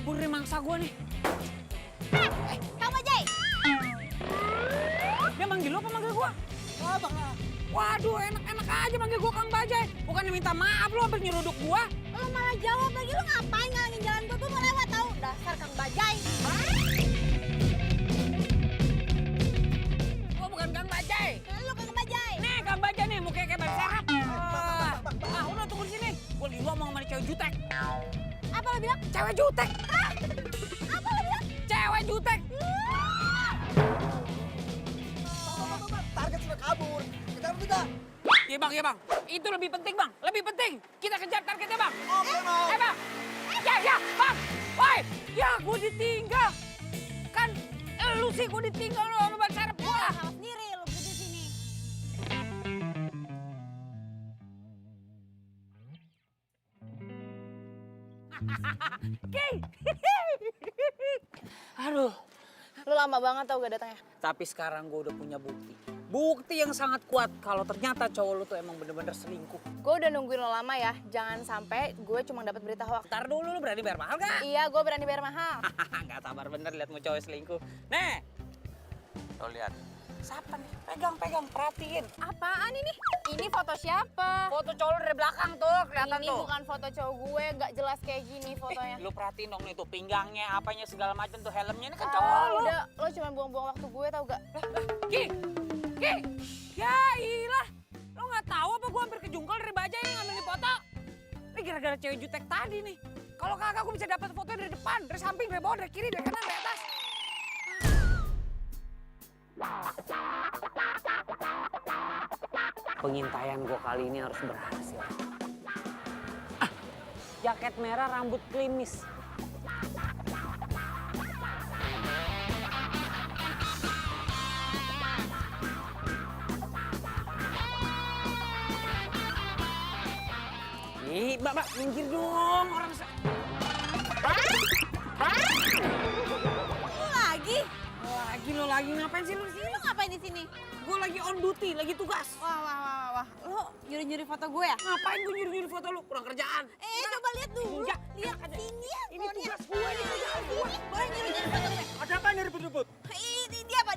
kabur dari mangsa gua nih. Kang Bajai. Dia manggil lo apa manggil gua? Waduh, enak-enak aja manggil gua Kang Bajai. Bukannya minta maaf lo hampir nyeruduk gua. Lo malah jawab lagi, lo ngapain ngalangin jalan gue mau lewat tau. Dasar Kang Bajai. Gua bukan Kang Bajai. Lo Kang Bajai. Nih Kang Bajai nih, mukanya kayak ban serap. Udah tunggu di sini. Gua lagi ngomong sama cewek jutek. Apa lo bilang? Cewek jutek. Apa lo bilang? Cewek jutek. Target sudah kabur. Kejar kita. Iya bang. Itu lebih penting bang. Lebih penting. Kita kejar targetnya bang. Oke, mau. Bang. Ya bang. Woi. Ya gue ditinggal. Kan lu sih gue ditinggal lo sama ban serep gua. Salah sendiri lo berdiri sini. King. Aduh. Lo lama banget tau gak datangnya. Tapi sekarang gue udah punya bukti. Bukti yang sangat kuat kalau ternyata cowok lu tuh emang bener-bener selingkuh. Gue udah nungguin lo lama ya, jangan sampai gue cuma dapat berita hoax. Ntar dulu lu berani bayar mahal gak? Iya, gue berani bayar mahal. Gak sabar bener liat mau cowok selingkuh. Nih. Lo lihat. Siapa nih? Pegang, perhatiin. Apaan ini? Ini foto siapa? Foto cowok lu dari belakang tuh, kelihatan Ini tuh. bukan foto cowok gue, nggak jelas kayak gini fotonya. Lu perhatiin dong nih tuh pinggangnya, apanya segala macam tuh helmnya ini kan Ah, cowok lu. udah, lo cuma buang-buang waktu gue tau gak? Ki. Ya ilah. Lo nggak tahu apa gua hampir kejungkal dari Bajai yang ngambil foto. Ini gara-gara cewek jutek tadi nih. Kalau kagak gua bisa dapat foto dari depan, dari samping, dari bawah, dari kiri, dari kanan, dari atas. Pengintaian gua kali ini harus berhasil. Jaket merah, rambut klimis. Ih, Mbak, minggir dong orang Lo lagi? Lo lagi ngapain sih lu di sini? Lo ngapain di sini? Gue lagi on duty, lagi tugas. Wah. Lo nyuri-nyuri foto gue ya? Ngapain gue nyuri-nyuri foto lu? Kurang kerjaan. Coba lihat dulu. Enggak. Lihat sini ya. Ini tugas gue, ini kerjaan gue. Boleh nyuri-nyuri foto gue? Ada apa nih ribut-ribut? Ini dia apa?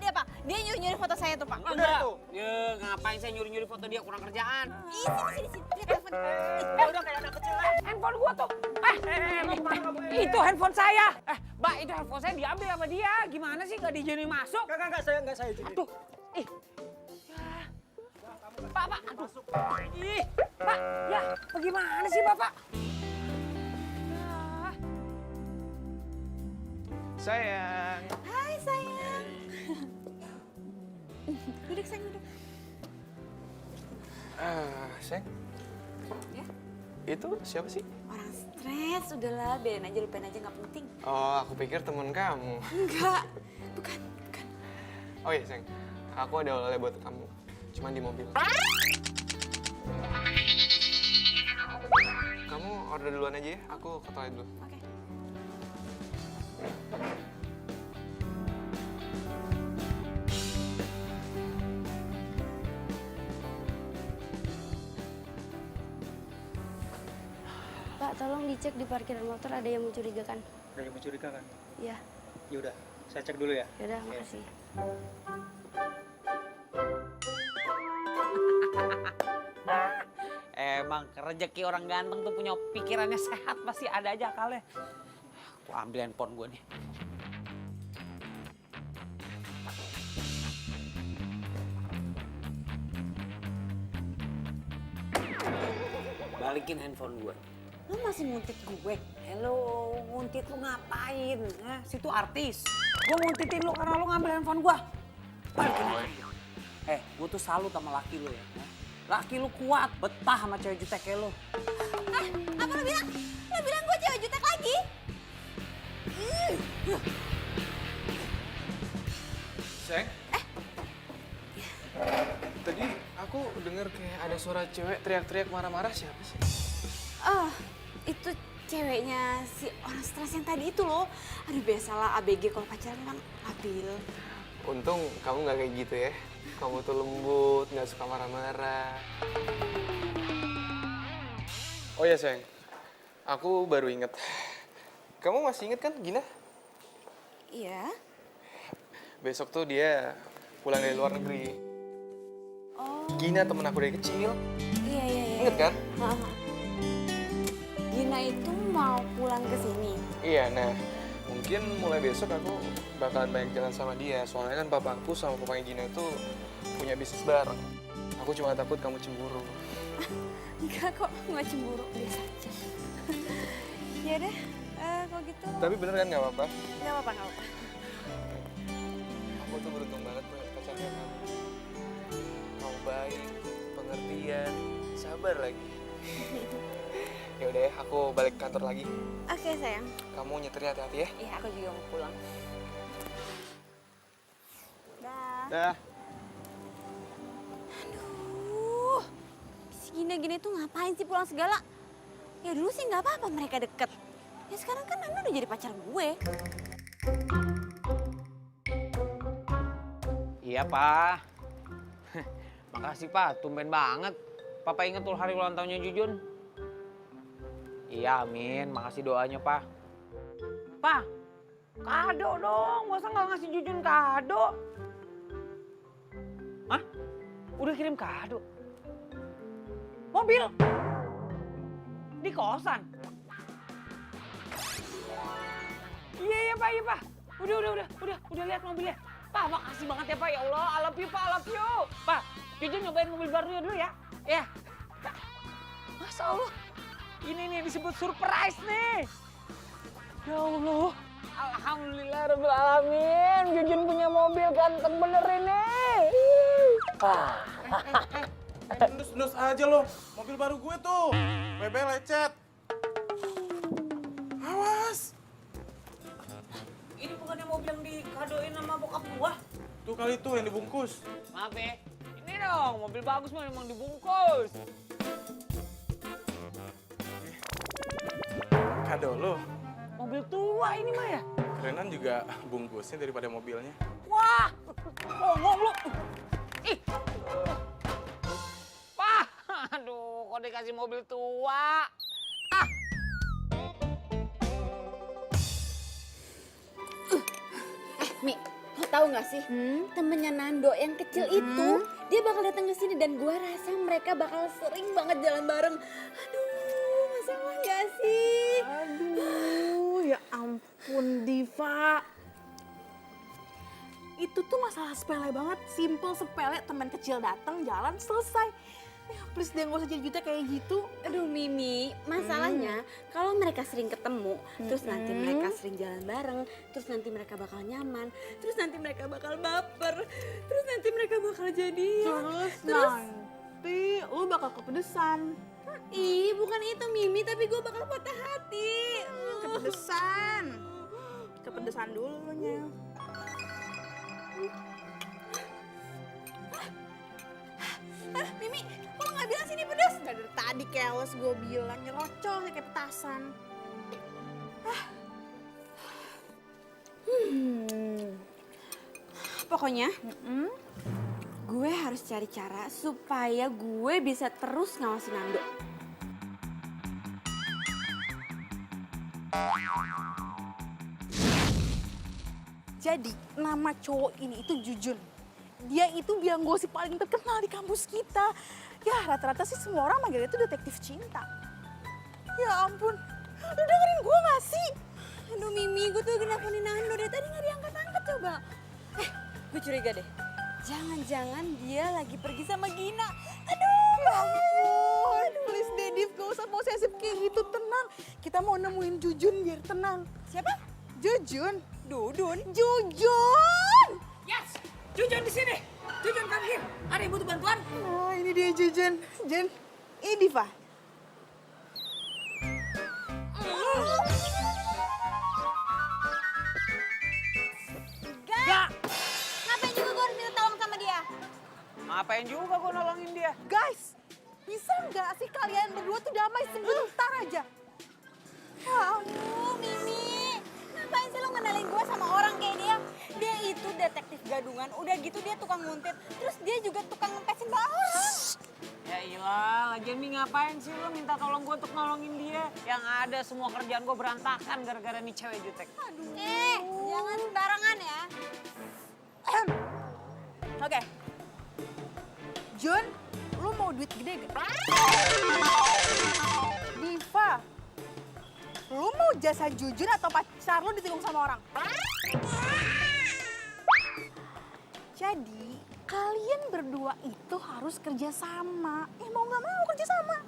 Dia nyuri-nyuri foto saya tuh, Pak. Enggak. tuh. Ya, ngapain saya nyuri-nyuri foto dia? Kurang kerjaan. Sini. Lihat telepon. Udah kayak anak kecil lah. Handphone gua tuh. Itu handphone saya. Mbak, itu handphone saya diambil sama dia. Gimana sih nggak diizinin masuk? Enggak, saya izinin. Aduh. Ih. Ya. Pak. Aduh. Ih. Pak, ya. Bagaimana sih, Bapak? Ya. Sayang. Hai, sayang. Duduk, sayang, duduk. Sayang. Ya? Itu siapa sih? Orang stres, udahlah, biarin aja, lupain aja, nggak penting. Oh, aku pikir temen kamu. Enggak, bukan. Oh iya, sayang. Aku ada oleh buat kamu. Cuman di mobil. Kamu order duluan aja ya. Aku ke toilet dulu. Oke. Pak, tolong dicek di parkiran motor ada yang mencurigakan. Ada yang mencurigakan? Iya, Ya udah, saya cek dulu ya. yaudah, makasih. Emang rezeki orang ganteng tuh punya pikirannya sehat, pasti ada aja akalnya. Aku ambil handphone gue nih. Balikin handphone gue. Lu masih nguntit gue? Hello, nguntit lu ngapain? Situ artis. Gue nguntitin lu karena lu ngambil handphone gue. Balikin handphone gue. Gue tuh salut sama laki lu ya. Laki lu kuat, betah sama cewek jutek kayak lu. Apa lo bilang? Lo bilang gue cewek jutek lagi? Sayang. Tadi aku dengar kayak ada suara cewek teriak-teriak marah-marah. Siapa sih? Oh, itu ceweknya si orang stres yang tadi itu loh. Aduh, biasalah ABG kalau pacaran kan labil. Untung kamu nggak kayak gitu ya. Kamu tuh lembut, nggak suka marah-marah. Oh ya sayang, aku baru inget. Kamu masih inget kan Gina? Iya. Besok tuh dia pulang dari luar negeri. Oh. Gina temen aku dari kecil. Iya, iya, iya. Ingat kan? Heeh. Gina itu mau pulang ke sini. Iya, nah mungkin mulai besok aku bakalan banyak jalan sama dia. Soalnya kan papa aku sama papanya Gina itu punya bisnis bareng. Aku cuma takut kamu cemburu. Enggak kok, nggak cemburu, biasa aja. Ya deh, kalau gitu. Tapi bener kan nggak apa-apa? Nggak apa-apa, nggak apa-apa. Aku tuh beruntung banget punya pacar kayak kamu. Kamu baik, pengertian, sabar lagi. Ya udah ya, aku balik kantor lagi. Oke sayang. Kamu nyetirnya hati-hati ya. Iya, aku juga mau pulang. Dah. Dah. Aduh, si Gina-Gina itu ngapain sih pulang segala? Ya dulu sih nggak apa-apa mereka deket. Ya sekarang kan Nando udah jadi pacar gue. Iya, Pak. Makasih, Pak. Tumben banget. Papa inget tuh hari ulang tahunnya Jujun. Iya, amin. Makasih doanya, Pak. Pak, kado dong. Masa nggak ngasih Jujun kado? Hah? Udah kirim kado? Mobil? Di kosan? Iya, Pak, iya, Pak. Udah lihat mobilnya. Pak, makasih banget ya, Pak. Ya Allah, I love you, Pak, I love you. Pak, Jujun nyobain mobil barunya dulu ya. Ya. Masya Allah. Ini nih disebut surprise nih. Ya Allah. Alhamdulillah rabbil alamin. Jujun punya mobil ganteng bener ini. Nus aja lo, mobil baru gue tuh. WB lecet. Awas. Ini bukannya mobil yang dikadoin sama bokap gua? Tuh kali tuh yang dibungkus. Maaf ya. Ini dong, mobil bagus mah emang dibungkus. Kado lo. Mobil tua ini mah ya. Kerenan juga bungkusnya daripada mobilnya. Wah, ngomong lu. Ih. Pak, aduh, kok dikasih mobil tua? Ah. Mi, lo tau gak sih? Temennya Nando yang kecil itu, dia bakal datang ke sini dan gua rasa mereka bakal sering banget jalan bareng. Aduh, masalah gak sih? Aduh, ya ampun Diva. Itu tuh masalah sepele banget, simple sepele, teman kecil datang, jalan, selesai. Ya please deh gak usah jadi juta kayak gitu. Aduh Mimi, masalahnya kalau mereka sering ketemu, terus nanti mereka sering jalan bareng, terus nanti mereka bakal nyaman, terus nanti mereka bakal baper, terus nanti mereka bakal jadian. Terus nanti lu bakal kepedesan. Ih, bukan itu Mimi, tapi gue bakal patah hati. Kepedesan. Kepedesan dulunya. Mimi, kok lo gak bilang sini pedas? Dari tadi keles gue bilang, nyerocol kayak petasan. Pokoknya, gue harus cari cara supaya gue bisa terus ngawasin Nando. Jadi, nama cowok ini itu Jujun. Dia itu biang gosip paling terkenal di kampus kita. Ya, rata-rata sih semua orang manggilnya itu detektif cinta. Ya ampun, lu dengerin gue gak sih? Aduh Mimi, gue tuh lagi nelfonin Nando dari tadi gak diangkat-angkat coba. Gue curiga deh. Jangan-jangan dia lagi pergi sama Gina. Aduh, ya ampun. Please deh, Div, gak usah posesif kayak gitu, tenang. Kita mau nemuin Jujun biar tenang. Siapa? Jujun. Dudun. Jujun! Yes, Jujun di sini. Jujun come here. Ada yang butuh bantuan? Nah, ini dia Jujun. Jen, ini Diva. Gak. Ngapain juga gue harus minta tolong sama dia? Ngapain juga gua nolongin dia? Guys, bisa nggak sih kalian berdua tuh damai sebentar aja? Ya ampun, Mimi. Ngapain sih lo ngenalin gue sama orang kayak dia? Dia itu detektif gadungan, udah gitu dia tukang nguntit. Terus dia juga tukang ngempesin bawah orang. Ya iyalah, lagian Mi ngapain sih lo minta tolong gue untuk nolongin dia? Yang ada semua kerjaan gue berantakan gara-gara nih cewek jutek. Jangan sembarangan ya. Oke. Jun, lu mau duit gede gak? Diva, lu mau jasa Jujun atau pacar lu ditikung sama orang? Jadi, kalian berdua itu harus kerja sama. Mau nggak mau kerja sama.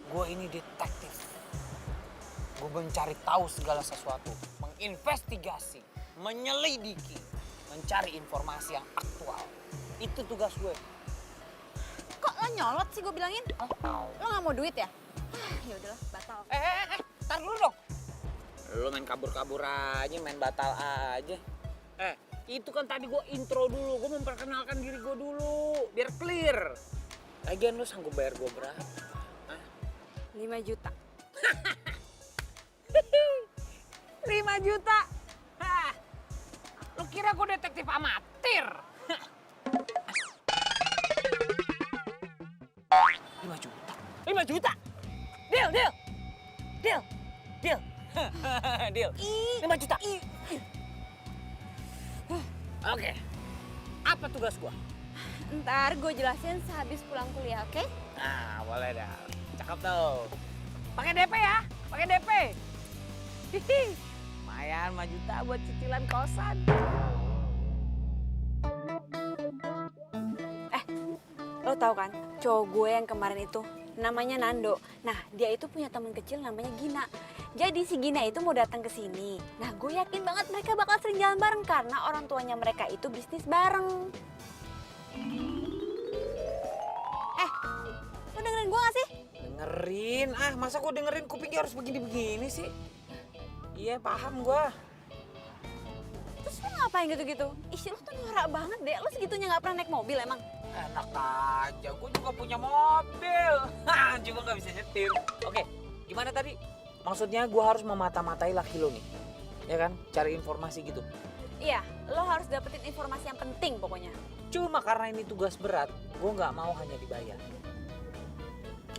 Gue ini detektif. Gue mencari tahu segala sesuatu, menginvestigasi, menyelidiki, mencari informasi yang aktual. Itu tugas gue. Kok lo nyolot sih gue bilangin? Lo nggak mau duit ya? Ya udahlah, batal. Tar dulu dong. Lo main kabur-kabur aja, main batal aja. Itu kan tadi gue intro dulu, gue memperkenalkan diri gue dulu, biar clear. Lagian lo sanggup bayar gue berapa? 5 juta. 5 juta? Hah. Lo kira gue detektif amatir? 5 juta? 5 juta? Deal. Deal. 5 juta. Oke. Apa tugas gua? Ntar gue jelasin sehabis pulang kuliah, oke? Nah, boleh dah. Cakep tuh. Pakai DP ya? Pakai DP. Hihi. Lumayan 5 juta buat cicilan kosan. Lo tau kan, cowok gue yang kemarin itu namanya Nando. Nah, dia itu punya teman kecil namanya Gina. Jadi si Gina itu mau datang ke sini. Nah, gue yakin banget mereka bakal sering jalan bareng karena orang tuanya mereka itu bisnis bareng. Lo dengerin gue gak sih? Dengerin? Masa gua dengerin kupingnya harus begini-begini sih? Iya, paham gua. Terus lo ngapain gitu-gitu? Ih, lo tuh norak banget deh. Lo segitunya gak pernah naik mobil emang? Enak aja, gue juga punya mobil. Cuma nggak bisa nyetir. Oke, gimana tadi? Maksudnya gue harus memata-matai laki lo nih. Ya kan? Cari informasi gitu. Iya, lo harus dapetin informasi yang penting pokoknya. Cuma karena ini tugas berat, gue nggak mau hanya dibayar.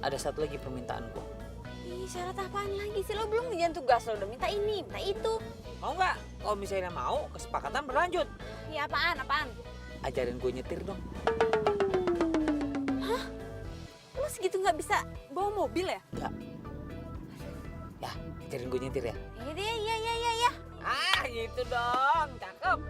Ada satu lagi permintaan gue. Ih, syarat apaan lagi sih? Lo belum ngerjain tugas, lo udah minta ini, minta itu. Mau nggak? Kalau misalnya mau, kesepakatan berlanjut. Iya, apaan? Ajarin gue nyetir dong. Lo segitu nggak bisa bawa mobil ya? Nggak. Ya, ajarin gue nyetir ya. Iya. Gitu dong. Cakep.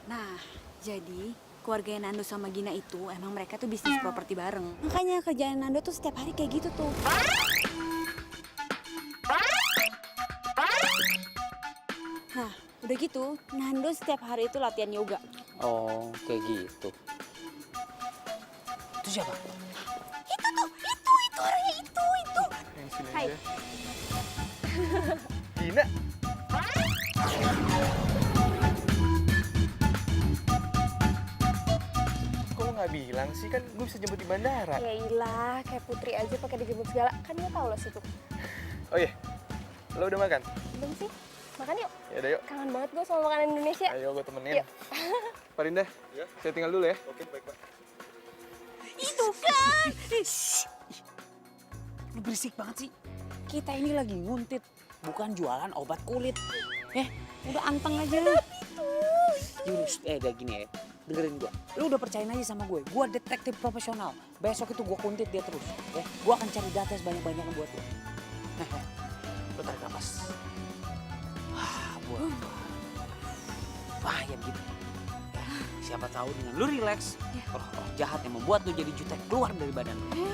Nah, jadi keluarga Nando sama Gina itu emang mereka tuh bisnis properti bareng. Makanya kerjaan Nando tuh setiap hari kayak gitu tuh. Nah, udah gitu, Nando setiap hari itu latihan yoga. Oh, kayak gitu. Itu siapa? Itu orangnya itu. Yang sini Hai. aja. Gina. Kok lo nggak bilang sih? Kan gue bisa jemput di bandara. Ya ilah, kayak Putri aja pakai dijemput segala. Kan dia tahu lo situ. Oh iya, lo udah makan? Belum sih? Makan yuk. Ya udah yuk. Kangen banget gue sama makanan Indonesia. Ayo gue temenin. Yuk. Pak Rinda, saya tinggal dulu ya. Oke, baik, Pak. Itu kan. Lu berisik banget sih. Kita ini lagi nguntit, bukan jualan obat kulit. Udah anteng aja lu. Yunus, udah gini ya. Dengerin gua. Lu udah percayain aja sama gue. Gua detektif profesional. Besok itu gua kuntit dia terus. Ya, gua akan cari data sebanyak-banyaknya buat lu. Lu tarik napas. Buat. Bahaya gitu. Siapa tahu dengan lu relax, roh-roh jahat yang membuat lu jadi jutek keluar dari badan lu.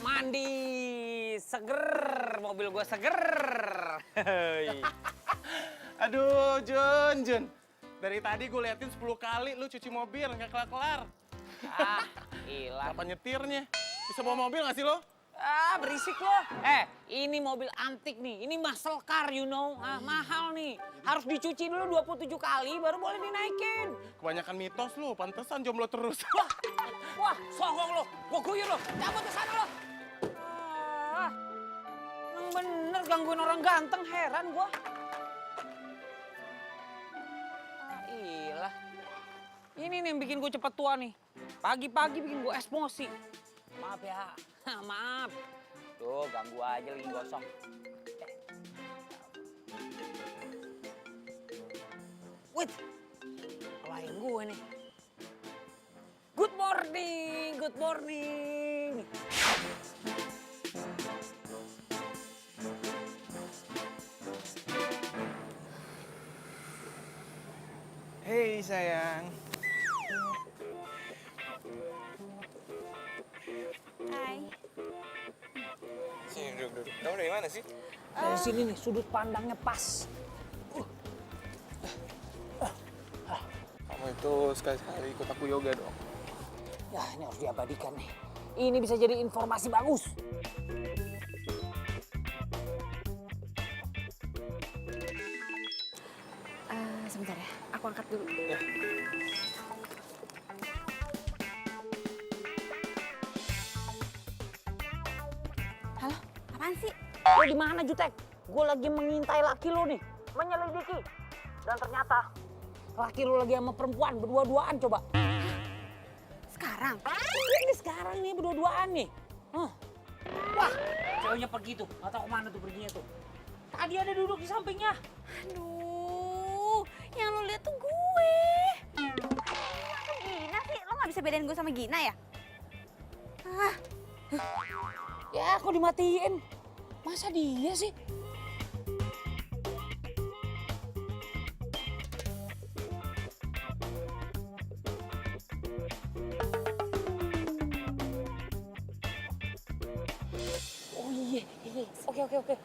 Mandi, seger, mobil gua seger. Aduh, Jun. Dari tadi gue liatin 10 kali lu cuci mobil, nggak kelar-kelar. Ah, hilang. Apa nyetirnya? Bisa bawa mobil nggak sih lo? Ah, berisik lo. Ini mobil antik nih. Ini muscle car, you know. Ah, mahal nih. Harus dicuci dulu 27 kali baru boleh dinaikin. Kebanyakan mitos lu, pantesan jomblo terus. Wah, songong lo. Gua guyur lo. Cabut ke sana lo. Ah, emang bener gangguin orang ganteng, heran gua. Ah, ilah. Ini nih yang bikin gue cepet tua nih. Pagi-pagi bikin gue emosi. Maaf ya, maaf. Tuh, ganggu aja lagi gosong. Wait, klien gue nih. Good morning, good morning. Hei sayang. Hai. Sini duduk. Kamu dari mana sih? Dari sini nih, sudut pandangnya pas. Kamu itu sekali-sekali ikut aku yoga dong. Ya, ini harus diabadikan nih. Ini bisa jadi informasi bagus. Sebentar ya, aku angkat dulu. Halo, apaan sih? Lo di mana, Jutek? Gue lagi mengintai laki lo nih, menyelidiki. Dan ternyata laki lo lagi sama perempuan berdua-duaan coba. Sekarang? Ini sekarang nih berdua-duaan nih. Wah, ceweknya pergi tuh, nggak tahu kemana tuh perginya tuh. Tadi ada duduk di sampingnya. Aduh, yang lo lihat tuh gue. Gina sih, lo nggak bisa bedain gue sama Gina ya? Ya, kok dimatiin? Masa dia sih? Oh iya. Oke.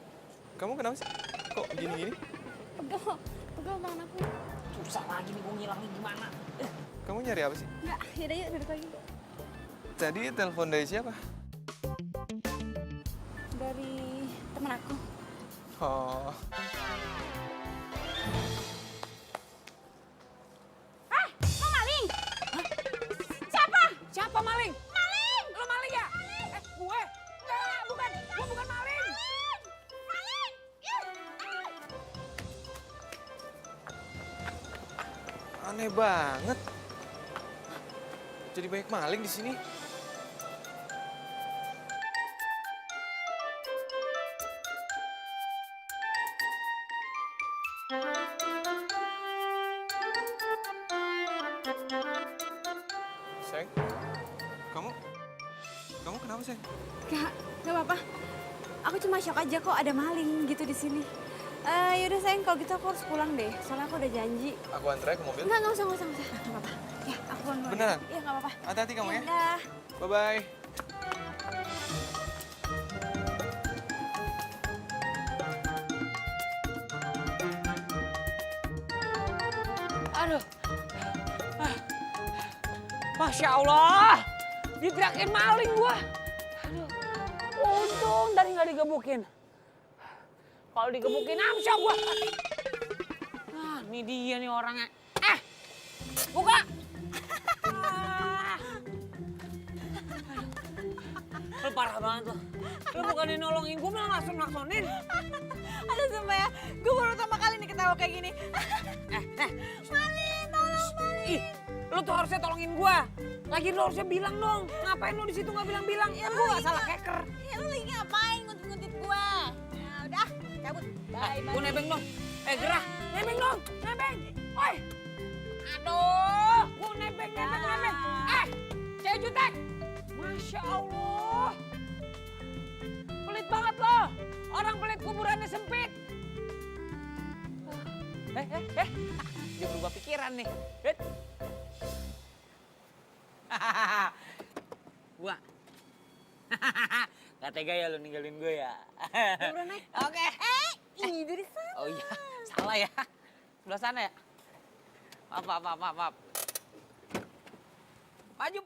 Kamu kenapa sih? Kok gini-gini? Pegel tangan aku. Susah lagi nih gue ngilangnya gimana. Kamu nyari apa sih? Enggak, yaudah yuk duduk lagi. Tadi telepon dari siapa? Dari temen aku. Oh, Lo maling? Siapa maling? Maling! Lo maling ya? Gue? Enggak, bukan. Gue bukan maling. aneh banget. Jadi banyak maling di sini. Sayang, kamu kenapa sayang? Gak apa-apa. Aku cuma shock aja kok ada maling gitu di sini. Yaudah sayang, kalau gitu aku harus pulang deh. Soalnya aku udah janji. Aku antar ke mobil. Enggak usah. Gak apa-apa. Ya, aku pulang dulu. Beneran? Iya, gak apa-apa. Hati-hati kamu ya. Udah. Bye-bye. Aduh. Masya Allah. Diteriakin maling gua. Aduh. Untung tadi nggak digebukin. Kalau digebukin amsyong gua. Nah, ini dia nih orangnya. Buka. Lu parah banget lo. Lu bukannya nolongin gua malah naksonin. Aduh sumpah ya, gue baru pertama kali nih ketawa kayak gini. Maling, tolong maling. Ih, lu tuh harusnya tolongin gua. Lagi lu harusnya bilang dong. Ngapain lu di situ nggak bilang-bilang? Ya gua nggak salah hacker. Ya lu lagi ngapain nguntit-nguntit gue? Ya udah, cabut. Bye, Gua nebeng dong. Gerah, nebeng dong, nebeng. Oi. Aduh, gua nebeng. Cewek jutek. Masya Allah. Pelit banget lo. Orang pelit kuburannya sempit. Dia berubah pikiran nih. Gua. Gak tega ya lu ninggalin gue ya. Udah naik. Oke. Ini dari sana. Oh iya, salah ya. Sebelah sana ya. Maaf. Maju.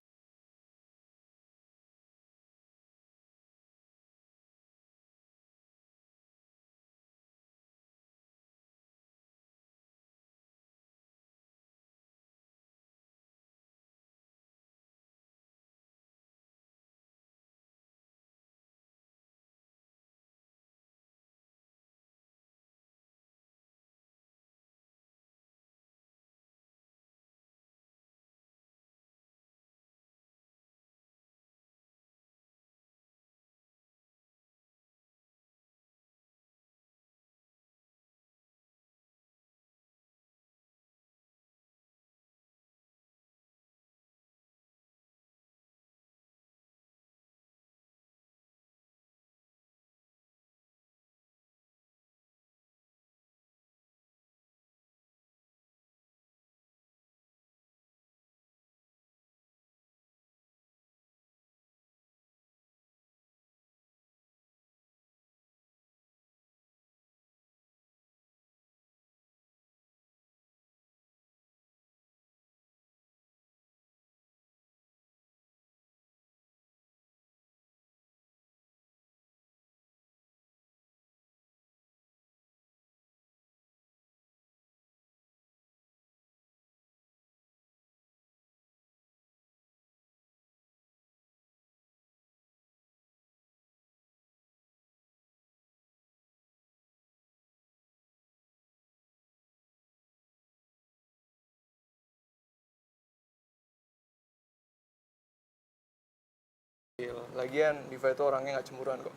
Lagian Diva itu orangnya nggak cemburuan kok.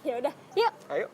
Ya udah, yuk. Ayo.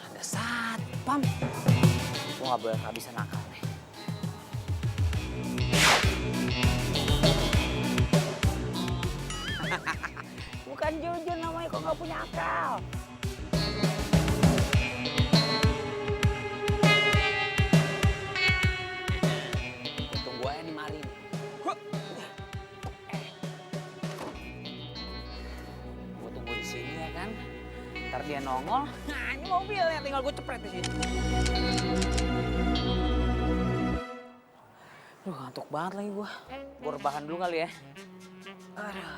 Ada satpam. Gue gak boleh kehabisan akal nih. Bukan Jujun namanya, kok gak punya akal. Untung gue yang dimari nih. Gue tunggu di sini ya kan. Ntar dia nongol. Nah ini mobilnya, tinggal gue cepret di sini. Duh ngantuk banget lagi gue. Gue rebahan dulu kali ya. Aduh.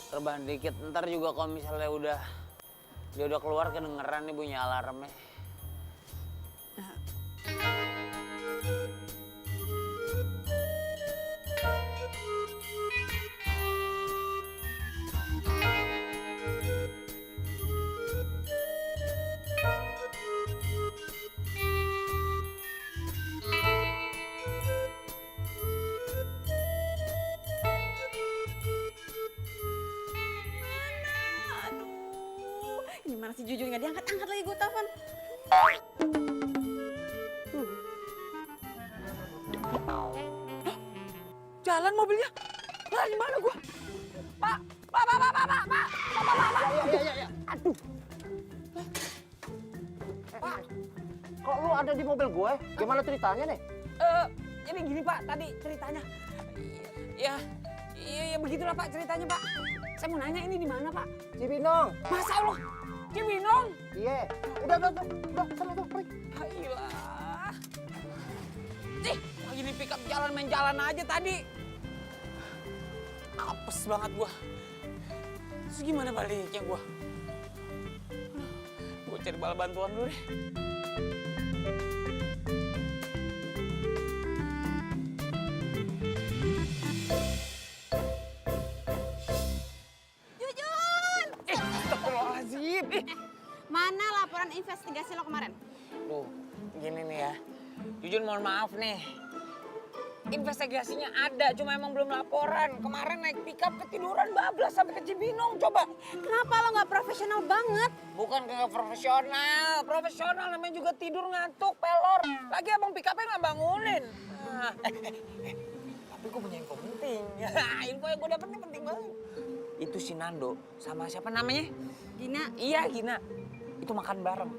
Rebahan dikit, ntar juga kalau misalnya dia udah keluar kedengeran nih bunyi alarmnya. Aduh, ini mana si Jujun nggak diangkat-angkat lagi gue telepon. Jalan mobilnya. Lah di mana gua? Pak. Ya. Aduh. Pak, kok lu ada di mobil gue? Gimana ceritanya nih? Ini gini Pak, tadi ceritanya. Iya begitulah Pak ceritanya Pak. Saya mau nanya ini di mana Pak? Cibinong. Masa Allah, Cibinong? Iya. Udah, sana tuh, pergi. Ayolah. Cih, lagi di pick up jalan main jalan aja tadi. Apes banget gua. Terus gimana baliknya gua? Gua cari bala bantuan dulu deh. Jujun! Astagfirullahaladzim. Mana laporan investigasi lo kemarin? Loh, gini nih ya. Jujun mohon maaf nih. investigasinya ada, cuma emang belum laporan. Kemarin naik pickup ketiduran bablas sampai ke Cibinong, coba. Kenapa lo nggak profesional banget? Bukan kagak profesional namanya juga tidur ngantuk, pelor. Lagi abang pickupnya nggak bangunin. Ah, tapi gue punya info penting. Info yang gue dapet ini penting banget. Itu si Nando sama siapa namanya? Gina. Iya, Gina. Itu makan bareng.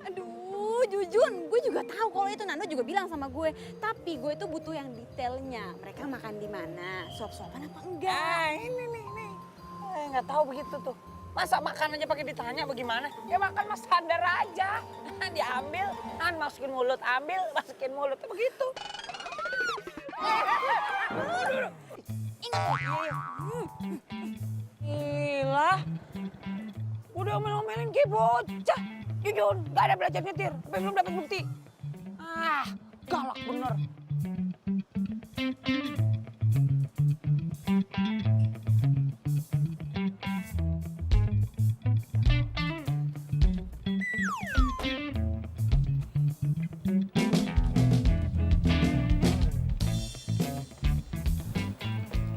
Aduh, Jujun, gue juga tahu kalau itu Nando juga bilang sama gue. Tapi gue tuh butuh yang detailnya. Mereka makan di mana? Suap-suapan apa enggak? Ini nih. Nggak tahu begitu tuh. Masa makan aja pakai ditanya bagaimana? Ya makan mas sadar aja. Diambil, masukin mulut, ambil, masukin mulut. Begitu. Gila. Udah omel-omelin kayak bocah. Jujur, gak ada belajar nyetir. Tapi belum dapat bukti. Ah, galak bener.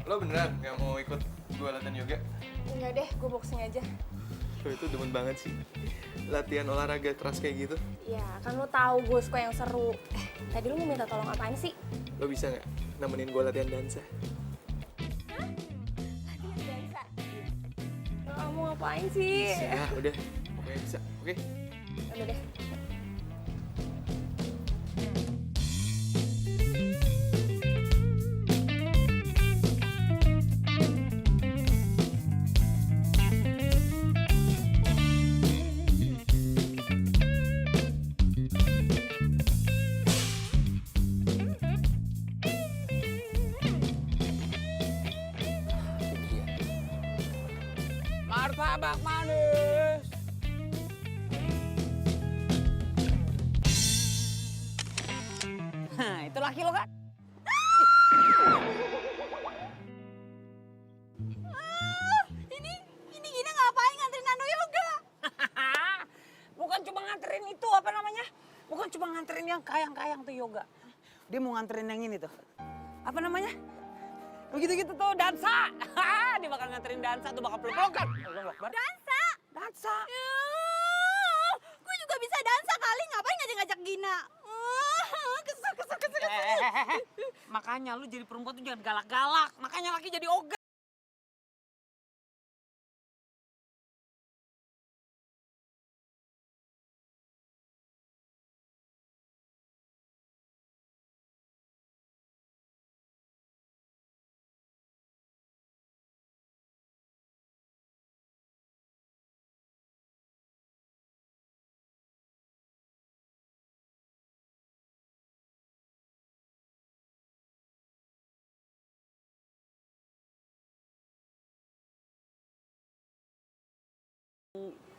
Lo beneran nggak mau ikut gue latihan yoga? Enggak deh, gue boxing aja. Lo itu demen banget sih. Latihan olahraga keras kayak gitu. Ya, kan lo tahu gue suka yang seru. Tadi lo mau minta tolong apaan sih? Lo bisa nggak nemenin gue latihan dansa? Kamu ngapain sih? Ya udah, pokoknya bisa. Oke? Udah deh. Martabak manis. Itu laki lo kan? Ini Gina ngapain nganterin Nando yoga? Bukan cuma nganterin itu, apa namanya? Bukan cuma nganterin yang kayang-kayang tuh yoga. Dia mau nganterin yang ini tuh. Apa namanya? Begitu-gitu tuh, dansa. Dia bakal nganterin dansa tuh, bakal peluk-pelukan. Dansa? Dansa. Gue juga bisa dansa kali, ngapain ngajak-ngajak Gina? Kesel. Makanya lu jadi perempuan tuh jangan galak-galak. Makanya laki jadi ogah.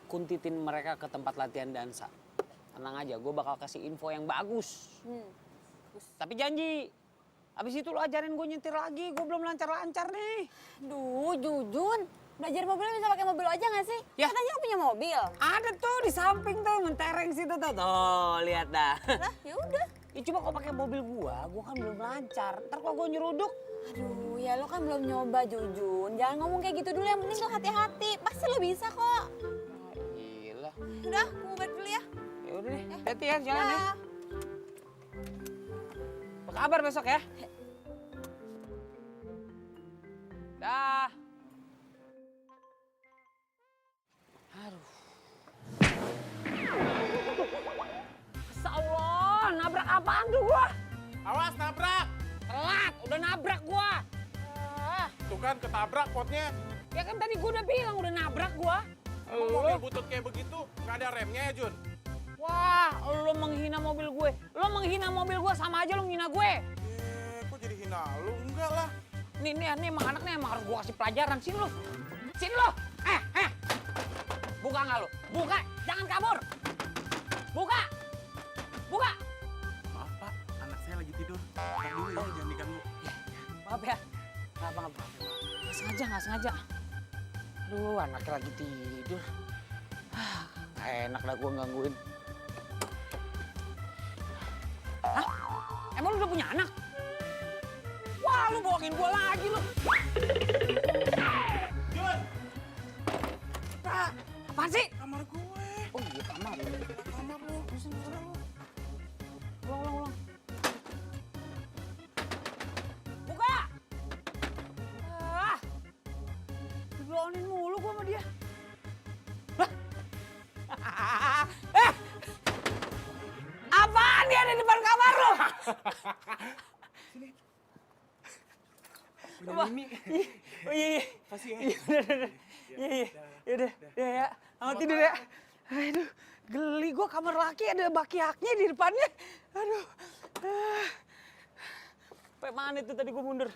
Kuntitin mereka ke tempat latihan dansa. Tenang aja, gue bakal kasih info yang bagus. Tapi janji, abis itu lo ajarin gue nyetir lagi. Gue belum lancar-lancar nih. Duh, Jujun. Belajar mobil bisa pakai mobil aja nggak sih? Ya. Katanya lo punya mobil. Ada tuh di samping tuh, mentereng situ tuh. Tuh, lihat dah. Lah, ya udah. Ya cuma kalau pakai mobil gua kan belum lancar. Ntar kalau gua nyeruduk, Aduh, ya lo kan belum nyoba, Jujun. Jangan ngomong kayak gitu dulu, yang penting lo hati-hati. Pasti lo bisa kok. gila. Udah, gue mau balik dulu ya. Ya udah deh, hati ya, jalan ya. Dah. Apa kabar besok ya? Dah. Aduh. Masya Allah, nabrak apaan tuh gua? Awas nabrak. Telat, udah nabrak gua. Tuh kan ketabrak potnya. Ya kan tadi gua udah bilang udah nabrak gua. Emang mobil butut kayak begitu nggak ada remnya ya Jun? Wah, lo menghina mobil gue. Lo menghina mobil gue sama aja lo menghina gue. Kok jadi hina lu? Enggak lah. Nih emang anaknya emang harus gue kasih pelajaran. Sini lo. Sini lo. Buka nggak lo? Buka. Jangan kabur. Buka. Buka. Maaf Pak, anak saya lagi tidur. Ntar dulu ya, jangan diganggu. Maaf ya. Maaf. Nggak sengaja. Aduh, anaknya lagi tidur. Nggak enak dah gue gangguin. Hah? Emang lu udah punya anak? Wah, lu bohongin gua lagi lu. Jun, Apaan sih? kamar gue. Oh iya, kamar. Kamar lu, sana lu. Ulang. Buka! Ah! Dibilangin mulu gua sama dia. Lah! Eh! Apaan dia ada di depan kamar lu? Punya Mimi. Oh iya. Kasih ya. Iya, udah. Iya. Yaudah, ya. Selamat tidur ya. Aduh, geli gua kamar laki ada baki-haknya di depannya. Aduh. Sampai mana itu tadi gua mundur.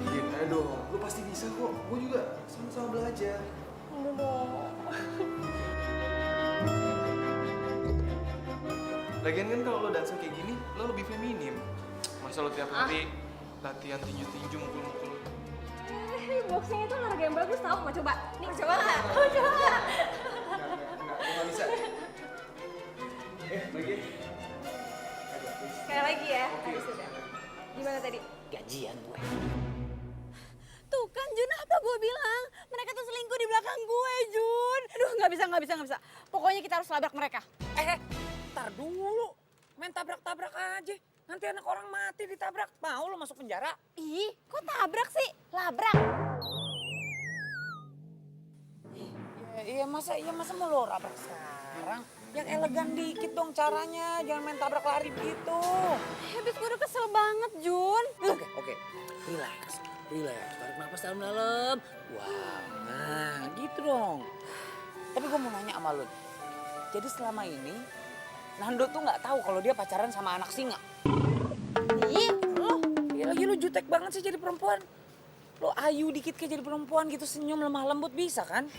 Gin, ayo dong. Lu pasti bisa kok. Gue juga sama-sama belajar. Lagian kan kalau lo dansa kayak gini, lo lebih feminim. Masa lo tiap hari latihan tinju-tinju mukul-mukul. Boxing itu olahraga yang bagus tau, mau coba? Nih, mau coba nggak? Mau coba nggak? Gue gak bisa. Lagi. Sekali lagi ya, tadi sudah. Gimana tadi? Gajian gue. Tuh kan Jun, apa gue bilang? Mereka tuh selingkuh di belakang gue, Jun. Aduh, nggak bisa. Pokoknya kita harus labrak mereka. Ntar dulu. Main tabrak-tabrak aja. Nanti anak orang mati ditabrak. Mau lo masuk penjara? Ih, kok tabrak sih? Labrak. Iya masa mau lo rabrak sekarang? Yang elegan dikit dong caranya. Jangan main tabrak lari begitu. Habis gue udah kesel banget, Jun. Oke. Relax. Tarik nafas dalam-dalam. Wah, nah gitu dong. Tapi gue mau nanya sama lo. Jadi selama ini, Nando tuh nggak tahu kalau dia pacaran sama anak singa. Ih, lo. Ya lagi lu jutek banget sih jadi perempuan. Lo ayu dikit kayak jadi perempuan gitu, senyum lemah lembut bisa kan?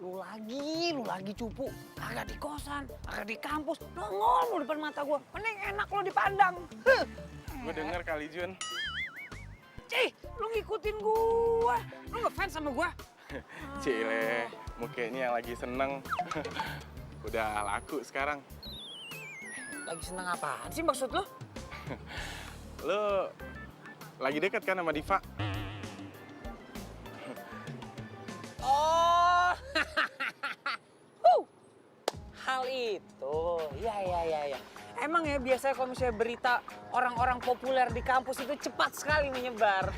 Lu lagi cupu. Kagak di kosan, kagak di kampus. Nongol lu depan mata gua. Mending enak lu dipandang. Gue denger kali Jun. Cih, lu ngikutin gua. Lu ngefans sama gua? Cile, mukanya yang lagi seneng. Udah laku sekarang. Lagi seneng apaan sih maksud lu? Lu lagi deket kan sama Diva? Oh, hal itu, ya. Emang ya biasanya kalau misalnya berita orang-orang populer di kampus itu cepat sekali menyebar.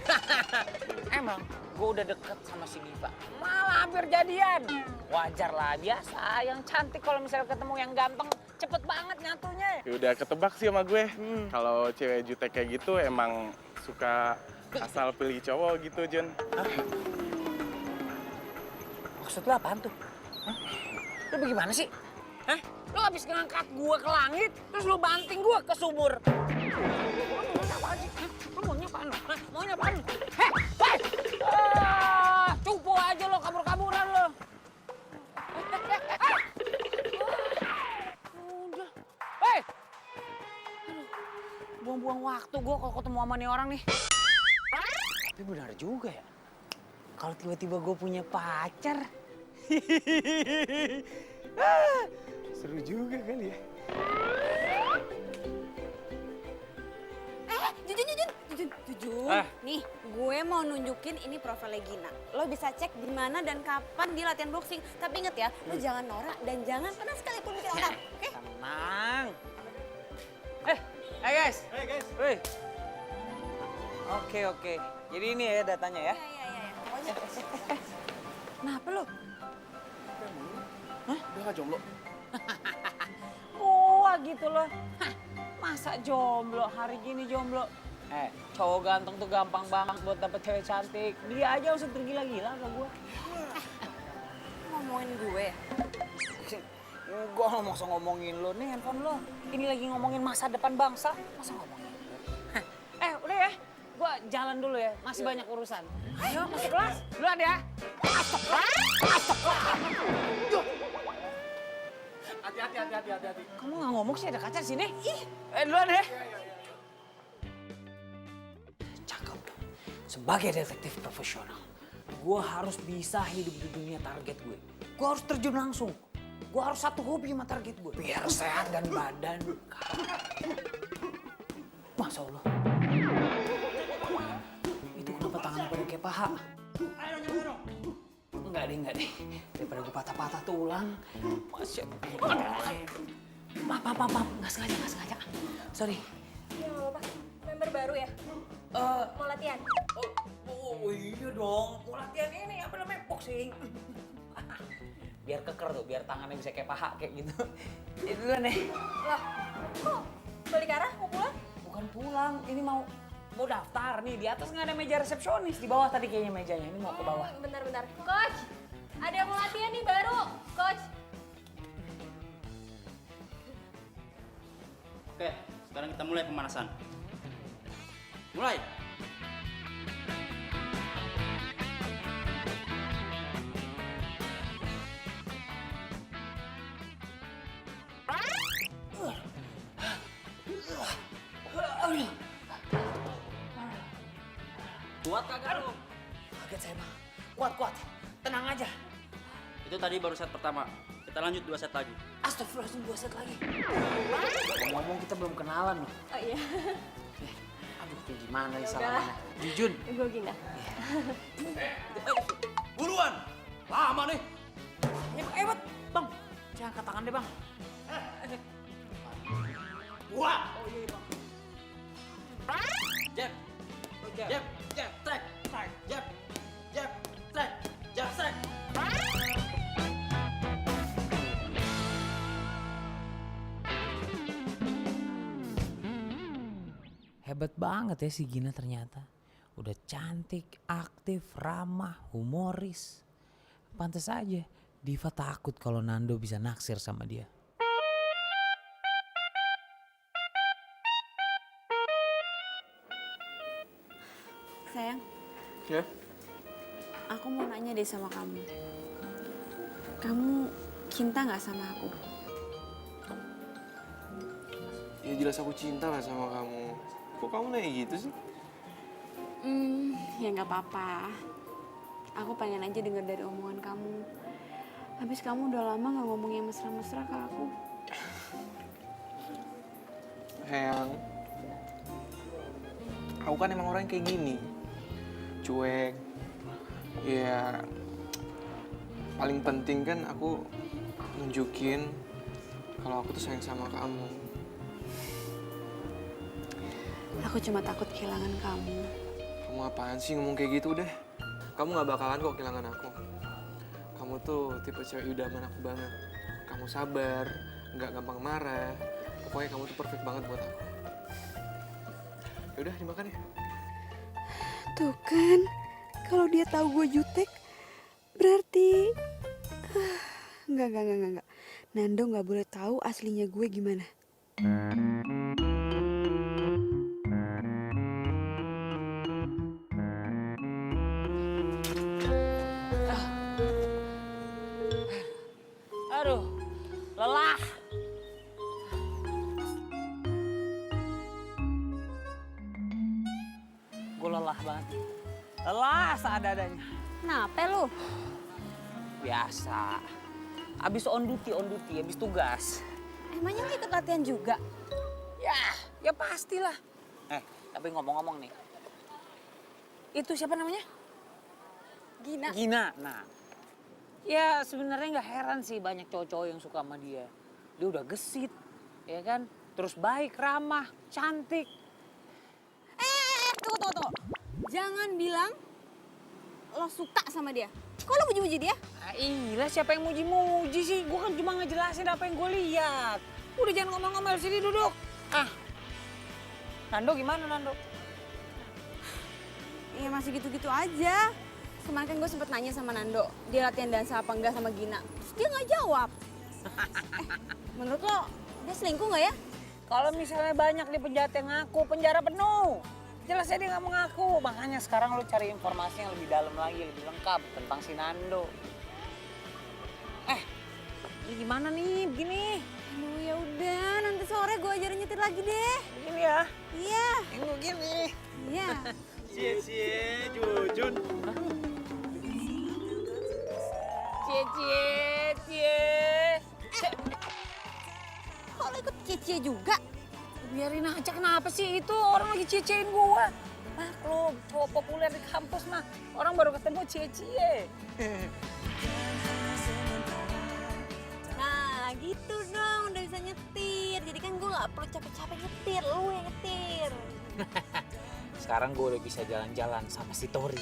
Emang gue udah deket sama si Diva, malah hampir jadian. Wajar lah, biasa. Yang cantik kalau misalnya ketemu yang ganteng, cepet banget nyatunya. Ya udah ketebak sih sama gue. Kalau cewek jutek kayak gitu emang suka asal pilih cowok gitu, Jun. Maksud lu apaan tuh? Hah? Lu bagaimana sih? Hah? Lu habis ngangkat gua ke langit, terus lu banting gua ke sumur. Lu maunya apaan sih? Hah? Lu maunya apaan lu? Hah? Maunya apaan lu? Hei! Cupu aja lo, kabur-kaburan lo. Udah. Hei! Aduh, buang-buang waktu gua kalau ketemu sama nih orang nih. Tapi benar juga ya. Kalau tiba-tiba gue punya pacar, seru juga kali ya. Jujur. Nih, gue mau nunjukin ini profilnya Gina. Lo bisa cek di mana dan kapan dia latihan boxing. Tapi inget ya, lo jangan norak dan jangan pernah sekalipun bikin orang. Oke? Tenang. Hey guys. Hey guys. Wih. Oke. Jadi ini ya datanya ya. Iya. Pokoknya. Kenapa lo? Udah gak jomblo? Wah gitu loh. Hah, masa jomblo, hari gini jomblo? Cowok ganteng tuh gampang banget buat dapet cewek cantik. Dia aja usah tergila-gila sama gue. Ngomongin gue. Gue nggak usah ngomongin lo nih handphone lo. Ini lagi ngomongin masa depan bangsa. Masa ngomongin lo? Udah ya. Gue jalan dulu ya. Masih banyak urusan. Ayo masuk kelas. Duluan ya. Masuk kelas. Hati-hati. Kamu nggak ngomong sih ada kaca di sini? Duluan ya. Cakep. Sebagai detektif profesional, gue harus bisa hidup di dunia target gue. Gue harus terjun langsung. Gue harus satu hobi sama target gue. Biar sehat dan badan. Masya Allah. Itu kenapa tangannya pada kayak paha? Enggak deh. Daripada gue patah-patah tulang. Masya Allah. Maaf. Nggak sengaja. Sorry. Ya apa? Member baru ya? Mau latihan? Oh iya dong. Mau latihan ini apa namanya? Boxing. Biar keker tuh, biar tangannya bisa kayak paha kayak gitu. Itu duluan nih. Lah, kok balik arah mau pulang? Bukan pulang, ini mau daftar nih. Di atas nggak ada meja resepsionis, di bawah tadi kayaknya mejanya. Ini mau ke bawah. Bentar. Coach, ada yang mau latihan nih baru. Coach. Oke, sekarang kita mulai pemanasan. Mulai. Kuat kagak lu? Kaget saya bang. Kuat. Tenang aja. Itu tadi baru set pertama. Kita lanjut 2 set lagi. Astagfirullahaladzim, 2 set lagi. Ngomong kita belum kenalan loh. Oh iya. Aduh, kayak gimana nih salamannya? Jujun. Gue Gina. Buruan! Lama nih. Hebat, bang. Jangan angkat tangan deh bang. Buat! Oh iya bang. Jab. Strike. Jab. Strike. Jab, strike. Hebat banget ya si Gina ternyata. Udah cantik, aktif, ramah, humoris. Pantes aja Diva takut kalau Nando bisa naksir sama dia. Sayang, Ya? aku mau nanya deh sama kamu. kamu cinta nggak sama aku? Ya jelas aku cinta lah sama kamu. Kok kamu nanya gitu sih? Ya nggak apa-apa. Aku pengen aja denger dari omongan kamu. Habis kamu udah lama nggak ngomong yang mesra-mesra ke aku. Sayang, aku kan emang orang kayak gini. Cuek. Ya, paling penting kan aku nunjukin kalau aku tuh sayang sama kamu. Aku cuma takut kehilangan kamu. Kamu apaan sih ngomong kayak gitu deh? Kamu gak bakalan kok kehilangan aku. Kamu tuh tipe cewek idaman aku banget. Kamu sabar, gak gampang marah. Pokoknya kamu tuh perfect banget buat aku. Yaudah, dimakan ya. Tuh kan, kalau dia tahu gue jutek, berarti enggak. Nando nggak boleh tahu aslinya gue gimana. Aduh, lelah. Gue lelah banget. Lelah seadanya. Kenapa lu? Biasa. Abis on duty, abis tugas. Emangnya lu ikut latihan juga? Ya pastilah. Tapi ngomong-ngomong nih. Itu siapa namanya? Gina. Nah, ya sebenarnya nggak heran sih banyak cowok-cowok yang suka sama dia. Dia udah gesit, ya kan? Terus baik, ramah, cantik. Tunggu. Jangan bilang lo suka sama dia. Kok lo muji-muji dia? Iya, siapa yang muji-muji sih? Gue kan cuma ngejelasin apa yang gue lihat. Udah jangan ngomel-ngomel, sini duduk. Nando gimana, Nando? Iya masih gitu-gitu aja. Kemarin kan gue sempet nanya sama Nando, dia latihan dansa apa enggak sama Gina. Terus dia nggak jawab. Menurut lo, dia selingkuh nggak ya? Kalau misalnya banyak di penjahat yang ngaku, penjara penuh. Jelasnya dia nggak mengaku. Makanya sekarang lu cari informasi yang lebih dalam lagi, lebih lengkap tentang si Nando. Ini gimana nih, begini? Aduh ya udah, nanti sore gue ajarin nyetir lagi deh. Begini ya? Iya. Ini begini. Iya. Cie, Jujun. Cie. Kok lo ikut cie juga? Biarin aja, kenapa sih itu orang lagi cie-ciein gua. Maklum, cowok populer di kampus mah. Orang baru ketemu cie-cie. Nah gitu dong, udah bisa nyetir. Jadi kan gue gak perlu capek-capek nyetir, lu yang nyetir. Sekarang gue udah bisa jalan-jalan sama si Tori.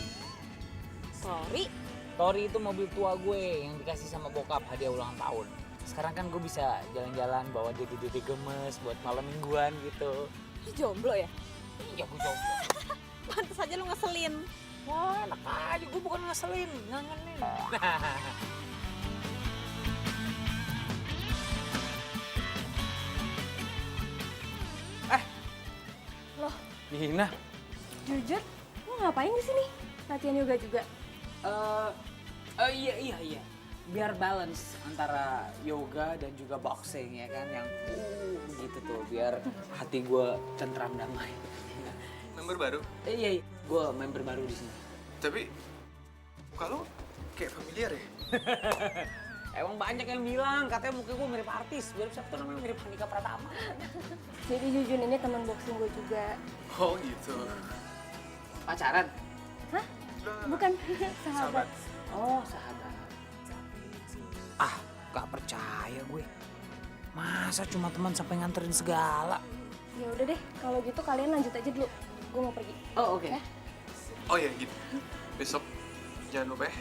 Sorry. Tori itu mobil tua gue yang dikasih sama bokap hadiah ulang tahun. Sekarang kan gue bisa jalan-jalan bawa dia dede gemes buat malam mingguan gitu. Lu jomblo ya? Iya, gue jomblo. Pantes aja lu ngeselin. Wah, enak aja, gue bukan ngeselin, ngangenin. Loh, Gina. Jujur, lo ngapain di sini? Latihan yoga juga? Iya. Biar balance antara yoga dan juga boxing ya kan, yang gitu tuh, biar hati gue tentram damai. Member baru? Iya, gue member baru di sini. Tapi kalau kayak familiar ya? Emang banyak yang bilang katanya muka gue mirip artis, mirip siapa tuh namanya, mirip Handika Pratama. Jadi Jujun ini teman boxing gue juga. Oh gitu. Pacaran? Hah? Bukan, sahabat. Oh, sahabat. Gak percaya gue. Masa cuma teman sampai nganterin segala? Ya udah deh, kalau gitu kalian lanjut aja dulu. Gue mau pergi. Oh, oke. Ya? Oh ya gitu. Besok jangan lupa ya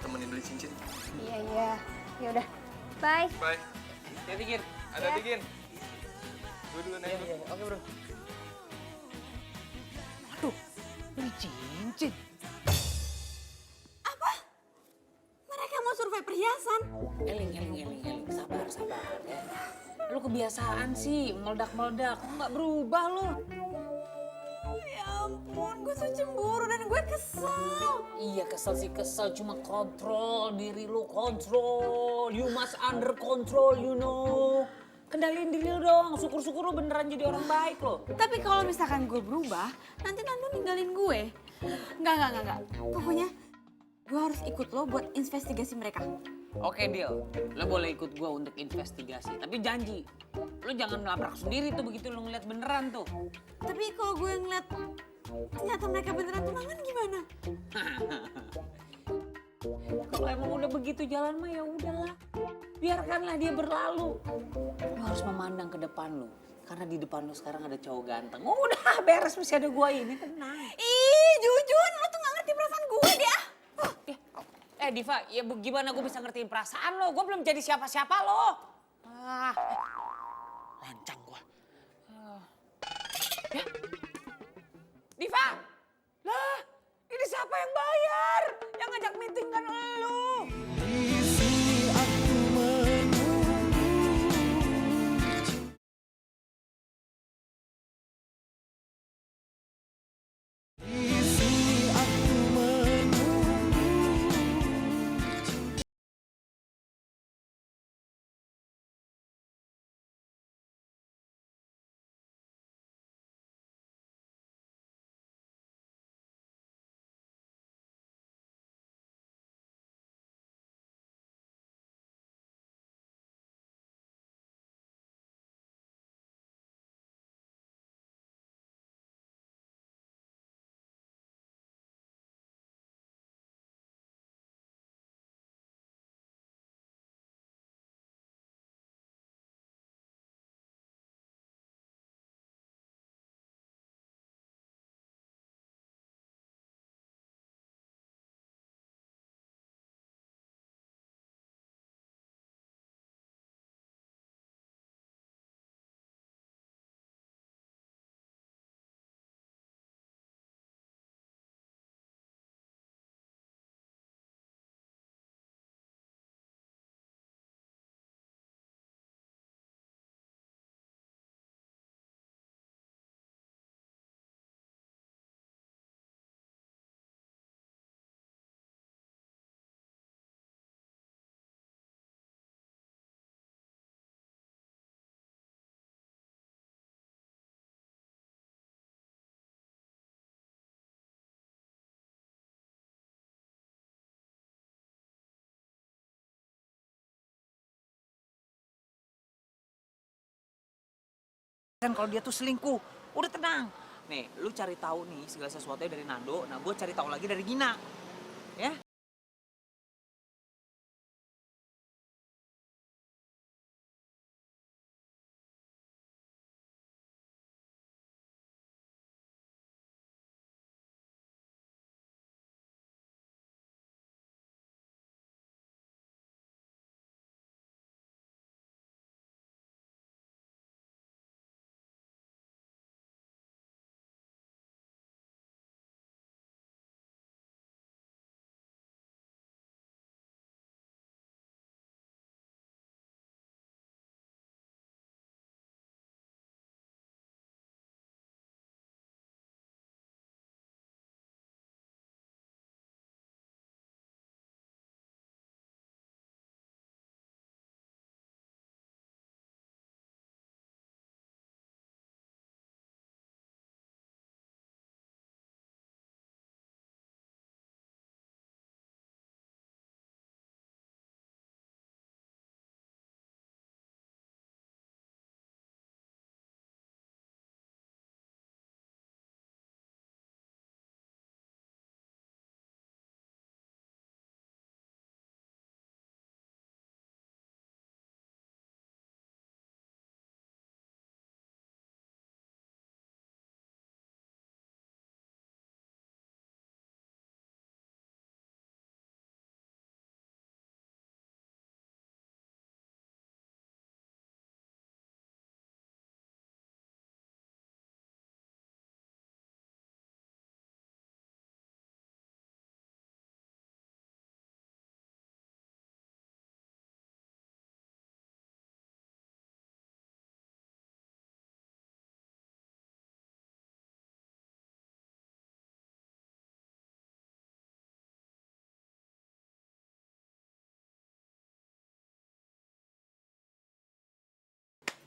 temenin beli cincin. Iya. Ya udah. Bye. Bye. Hati-hati, Gin. Hati-hati, Gin. Gue dulu naik. Iya. Oke, bro. Waduh, beli cincin. Mereka mau survei perhiasan. Eling. Sabar ya. Lu kebiasaan sih meledak-meledak, nggak berubah lu. Ya ampun, gue tuh cemburu dan gue kesel. Iya kesel sih kesel, cuma kontrol diri lu, kontrol. You must under control, you know. Kendaliin diri lu dong, syukur-syukur lu beneran jadi orang baik lo. Tapi kalau misalkan gue berubah, nanti Nando ninggalin gue. Enggak. Pokoknya gue harus ikut lo buat investigasi mereka. Oke deal, lo boleh ikut gua untuk investigasi. Tapi janji, lo jangan melabrak sendiri tuh begitu lo ngeliat beneran tuh. Tapi kalau gue ngeliat ternyata mereka beneran tunangan gimana? Kalau emang udah begitu jalan mah ya udahlah. Biarkanlah dia berlalu. Lo harus memandang ke depan lo. Karena di depan lo sekarang ada cowok ganteng. Udah beres masih ada gua ini, tenang. Ih, Jujun, lo tuh gak ngerti perasaan gue deh ah. Diva, ya gimana gue bisa ngertiin perasaan lo? Gue belum jadi siapa-siapa lo. Lancang gue. Ya, Diva, lah ini siapa yang bayar? Yang ngajak meeting kan lo. Kan kalau dia tuh selingkuh, udah tenang. Nih, lu cari tahu nih segala sesuatunya dari Nando. Nah, gue cari tahu lagi dari Gina. Ya?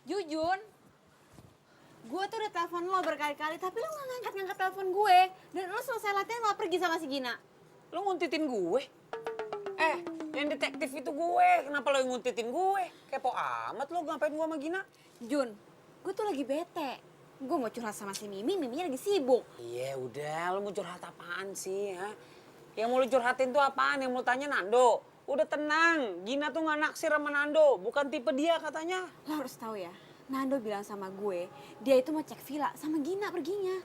Jujun, gue tuh udah telepon lo berkali-kali, tapi lo gak ngangkat-ngangkat telepon gue. Dan lo selesai latihan malah pergi sama si Gina. Lo nguntitin gue? Yang detektif itu gue. Kenapa lo yang nguntitin gue? Kepo amat lo, ngapain gue sama Gina? Jun, gue tuh lagi bete. Gue mau curhat sama si Mimi, Miminya lagi sibuk. Iya udah, lo mau curhat apaan sih? Ha? Yang mau lo curhatin tuh apaan? Yang mau tanya Nando? Udah tenang, Gina tuh gak naksir sama Nando. Bukan tipe dia katanya. Lo harus tahu ya, Nando bilang sama gue, dia itu mau cek villa sama Gina perginya.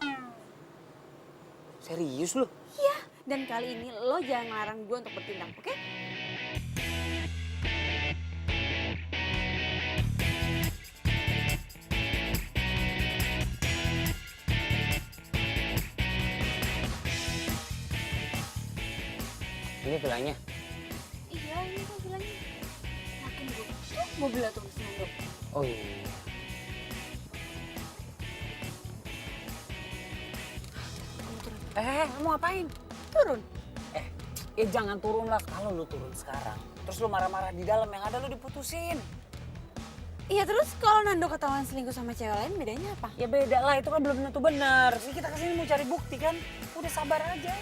Serius lo? Iya, dan kali ini lo jangan ngelarang gue untuk bertindak, oke? Ini villanya. Iya, ini tuh villanya. Yakin gue, tuh mobilnya tuh si Nando. Oh iya. Mau ngapain? Turun. Ya jangan turun lah. Kalau lu turun sekarang, terus lu marah-marah di dalam, yang ada lu diputusin. Iya, terus kalau Nando ketahuan selingkuh sama cewek lain, bedanya apa? Ya beda lah, itu kan belum tentu benar. Ini kita kesini mau cari bukti kan. Udah sabar aja.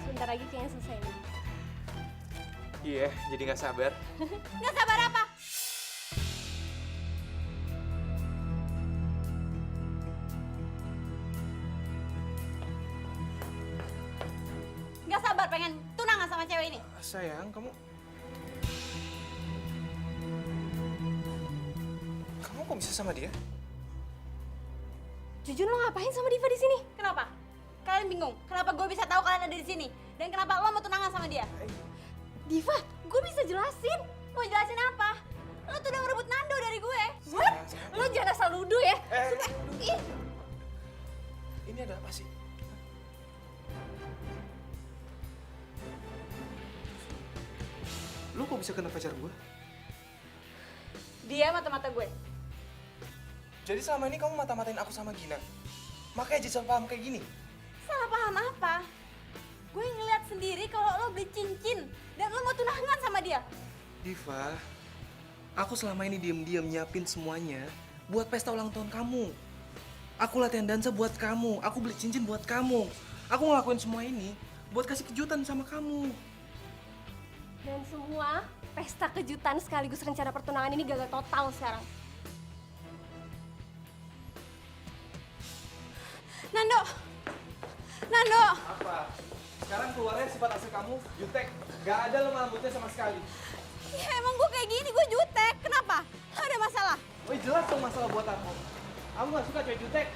Sebentar lagi kayaknya selesai nih. Iya, jadi nggak sabar. Nggak sabar apa? Nggak sabar pengen tunangan sama cewek ini. Sayang, kamu kok bisa sama dia? Jujun, lo ngapain sama Diva di sini? Kenapa? Kalian bingung? Kenapa gue bisa tahu kalian ada di sini? Dan kenapa lo mau tunangan sama dia? Diva, gue bisa jelasin. Mau jelasin apa? Lo tuh udah ngerebut Nando dari gue. What? Lo jangan asal nuduh ya. Ih. Ini ada apa sih? Lu kok bisa kena pacar gue? Dia mata-mata gue. Jadi selama ini kamu mata-matain aku sama Gina? Makanya jadi salah paham kayak gini? Salah paham apa? Gue ngeliat sendiri kalau lo beli cincin dan lo mau tunangan sama dia. Diva, aku selama ini diem-diem nyiapin semuanya buat pesta ulang tahun kamu. Aku latihan dansa buat kamu, aku beli cincin buat kamu. Aku ngelakuin semua ini buat kasih kejutan sama kamu. Dan semua pesta kejutan sekaligus rencana pertunangan ini gagal total sekarang. Nando! Nando! Apa? Sekarang keluarnya sifat asli kamu, jutek. Gak ada lemah lembutnya sama sekali. Ya emang gue kayak gini, gue jutek. Kenapa? Ada masalah? Oh jelas dong masalah buat aku. Aku gak suka cewek jutek.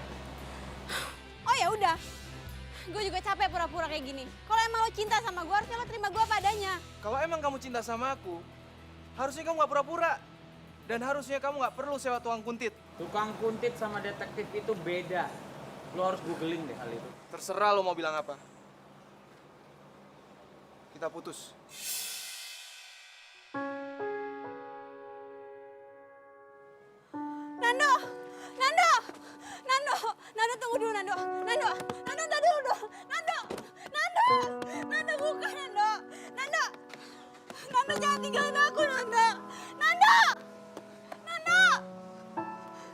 Oh ya udah. Gue juga capek pura-pura kayak gini. Kalau emang lo cinta sama gue, harusnya lo terima gue apa adanya. Kalau emang kamu cinta sama aku, harusnya kamu gak pura-pura. Dan harusnya kamu gak perlu sewa tukang kuntit. Tukang kuntit sama detektif itu beda. Lo harus googling deh hal itu. Terserah lo mau bilang apa. Kita putus. Nando! Nando! Nando! Nando tunggu dulu Nando! Nando! Nando tunggu dulu! Nando! Nando! Nando bukan Nando! Nando! Nando jangan tinggalin aku Nando! Nando! Nando!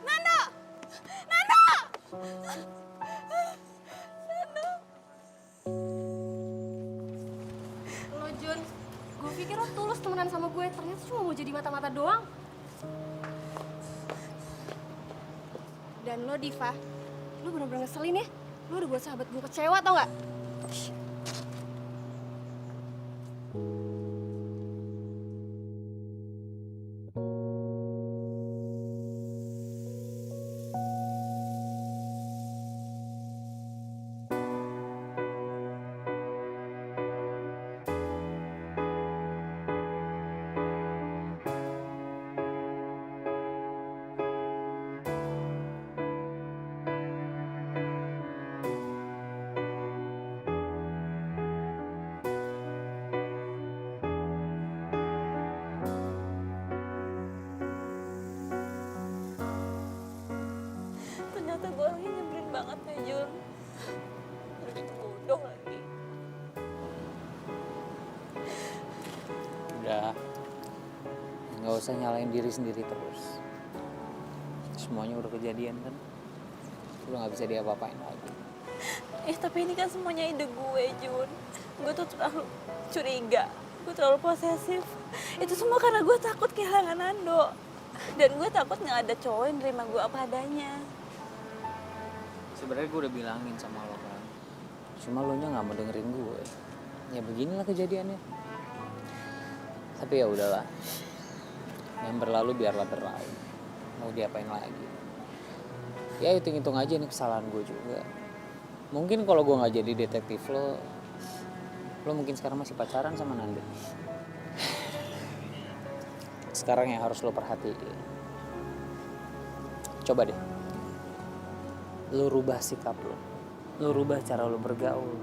Nando! Nando! Lo Jun, gue pikir lo tulus temenan sama gue, ternyata cuma mau jadi mata-mata doang. Dan lo Diva, lo bener-bener ngeselin ya. Lo udah buat sahabat gue kecewa tau gak? nggak usah nyalain diri sendiri terus. Semuanya udah kejadian kan, udah nggak bisa diapa-apain lagi. Tapi ini kan semuanya ide gue, Jun. Gue tuh terlalu curiga, gue terlalu posesif. Itu semua karena gue takut kehilangan Nando. Dan gue takut nggak ada cowok yang nerima gue apa adanya. Sebenarnya gue udah bilangin sama lo kan, cuma lo nya nggak mau dengerin gue. Ya beginilah kejadiannya. Tapi ya udahlah, yang berlalu biarlah berlalu. Mau diapain lagi? Ya hitung-hitung aja nih kesalahan gue juga. Mungkin kalau gue nggak jadi detektif lo mungkin sekarang masih pacaran sama Nando. Sekarang yang harus lo perhatiin, coba deh, lo rubah sikap lo rubah cara lo bergaul,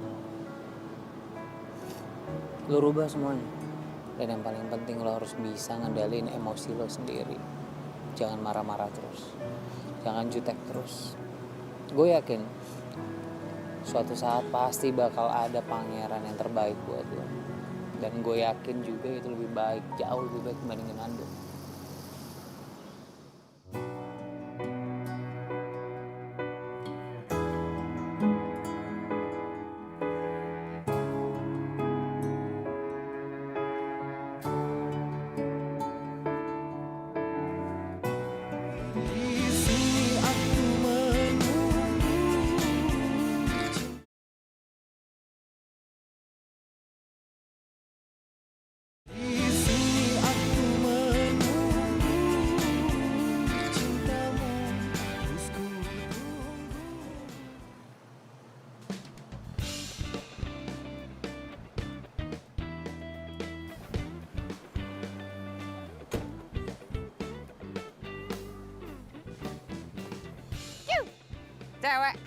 lo rubah semuanya. Dan yang paling penting lo harus bisa ngendaliin emosi lo sendiri. Jangan marah-marah terus, jangan jutek terus. Gue yakin suatu saat pasti bakal ada pangeran yang terbaik buat lo. Dan gue yakin juga itu lebih baik, jauh lebih baik dibandingin Nando. Cewek.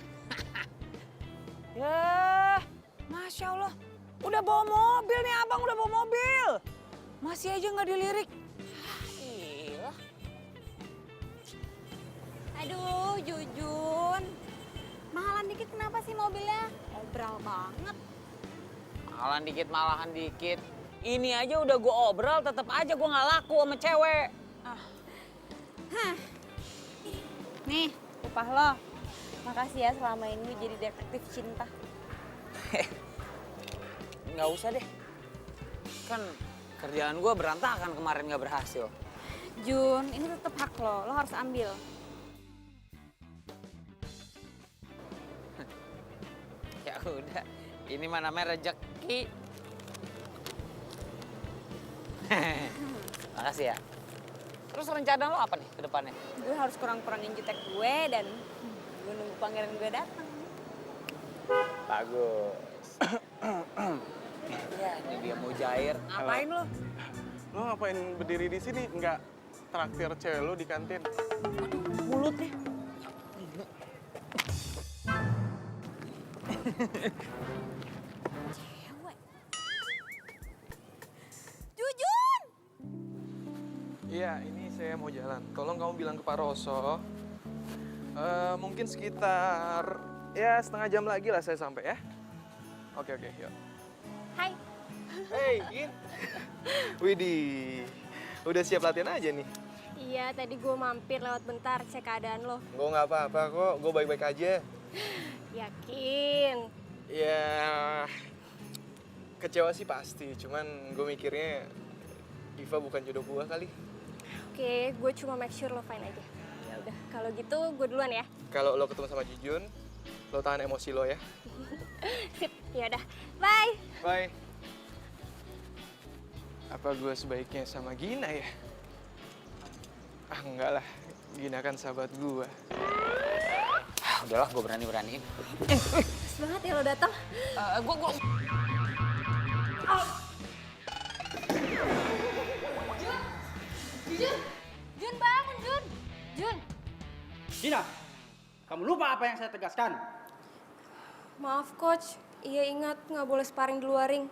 Ya, Masya Allah. Udah bawa mobil nih abang, udah bawa mobil. Masih aja nggak dilirik. Gila. Aduh, Jujun. Mahalan dikit kenapa sih mobilnya? Obral banget. Mahalan dikit, malahan dikit. Ini aja udah gue obral, tetap aja gue nggak laku sama cewek. Nih, upah lo. Makasih ya selama ini jadi detektif cinta. Nggak usah deh. Kan kerjaan gue berantakan kemarin nggak berhasil. Jun, ini tetap hak lo harus ambil. Ya udah, ini mah namanya rezeki. Makasih ya. Terus rencana lo apa nih ke depannya? Gue harus kurang-kurangin jutek gue dan gue nunggu pangeran gue datang. Bagus. Ya, ini dia mau jair. Ngapain lo? Lo ngapain berdiri di sini? Nggak traktir cewek lo di kantin? Mulutnya. Cewek. Jujun! Iya, ini saya mau jalan. Tolong kamu bilang ke Pak Roso. Mungkin sekitar ya setengah jam lagi lah saya sampai ya. Oke, yuk. Hai. Hey, Gin. Widih, udah siap latihan aja nih. Iya, tadi gue mampir lewat bentar cek keadaan lo. Gue nggak apa-apa kok, gue baik-baik aja. Yakin? Ya, kecewa sih pasti. Cuman gue mikirnya Iva bukan jodoh gue kali. Oke, gue cuma make sure lo fine aja. Ya udah, kalau gitu gue duluan ya. Kalau lo ketemu sama Jujun, lo tahan emosi lo ya. Sip, ya udah. Bye. Bye. Apa gue sebaiknya sama Gina ya? Ah enggak lah, Gina kan sahabat gue. Udahlah, gue berani-beraniin. Pas banget ya lo datang. Gue. Jun bangun, Jun. Jun. Gina, kamu lupa apa yang saya tegaskan? Maaf coach, iya ingat nggak boleh sparring di luar ring.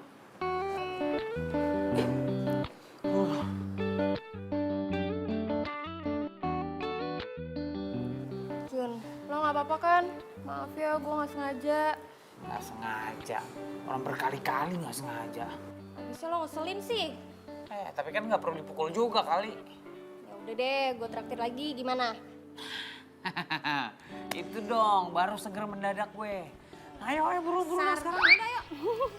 Jun, lo nggak apa-apa kan? Maaf ya, gue nggak sengaja. Nggak sengaja. Orang berkali-kali nggak sengaja. Bisa lo ngeselin sih. Tapi kan nggak perlu dipukul juga kali. Udah deh, gue traktir lagi, gimana? Itu dong, baru seger mendadak gue. Ayo buru-buru sekarang.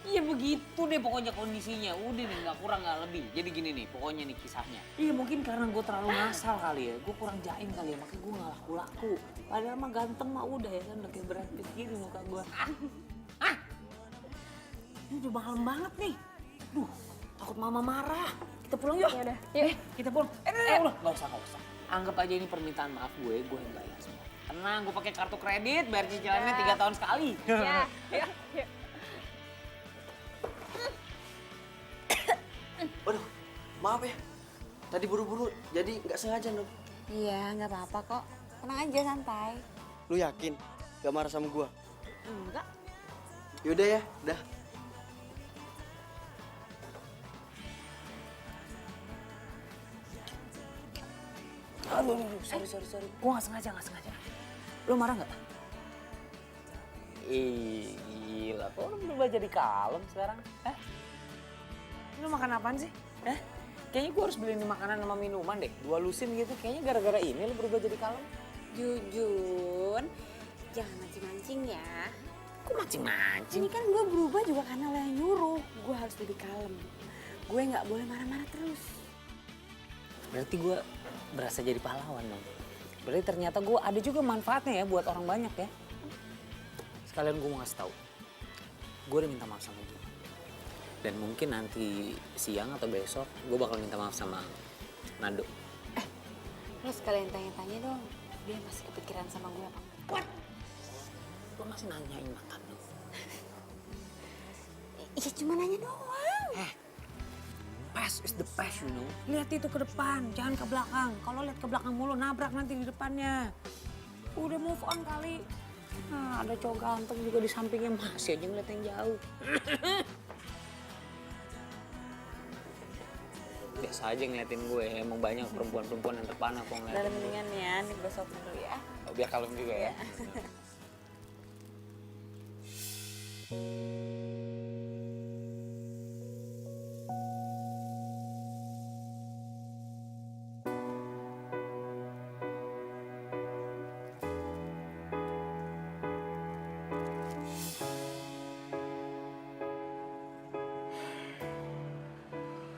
Iya begitu deh pokoknya kondisinya. Udah nih gak kurang gak lebih. Jadi gini nih pokoknya nih kisahnya. Iya mungkin karena gue terlalu ngasal kali ya. Gue kurang jaim kali ya makanya gue gak laku-laku. Padahal mah ganteng mah udah ya kan udah kayak Brad Pitt gini muka gue. Ini udah malam banget nih. Duh takut mama marah. Kita pulang yuk. Yaudah, yuk. Kita pulang. Udah gak usah. Anggap aja ini permintaan maaf gue yang bayar semua. Tenang, gue pakai kartu kredit, bayar cicilannya 3 tahun sekali. Ya. Waduh, maaf ya. Tadi buru-buru, jadi nggak sengaja dong. Iya, nggak apa-apa kok. Tenang aja, santai. Lu yakin? Gak marah sama gua? Enggak. Yaudah ya, dah. Aduh, sorry. Gue gak sengaja. Lo marah gak? Ih, gila. Kok lo berubah jadi kalem sekarang? Lo makan apaan sih? Kayaknya gue harus beliin makanan sama minuman deh. 2 lusin gitu. Kayaknya gara-gara ini lo berubah jadi kalem. Jujun, jangan mancing-mancing ya. Kok mancing-mancing? Ini kan gue berubah juga karena lo yang nyuruh. Gue harus lebih kalem. Gue nggak boleh marah-marah terus. Berarti gue berasa jadi pahlawan dong. Berarti ternyata gue ada juga manfaatnya ya buat orang banyak ya. Sekalian gue mau ngasih tahu. Gue udah minta maaf sama dia. Dan mungkin nanti siang atau besok gue bakal minta maaf sama Nando. Lo sekalian tanya-tanya dong. Dia masih kepikiran sama gue apa enggak? What? Lo masih nanyain mantan lo? Iya cuma nanya doang. Past is the past, you know. Lihat itu ke depan, jangan ke belakang. Kalau lihat ke belakang mulu, nabrak nanti di depannya. Udah move on kali. Nah, ada cowok ganteng juga di sampingnya, masih aja ngeliat yang jauh. Biasa aja ngeliatin gue, emang banyak perempuan-perempuan yang terpana kok ngeliatin. Udah mendingan ya, nih gue sopin dulu ya. Oh, biar kalem juga ya.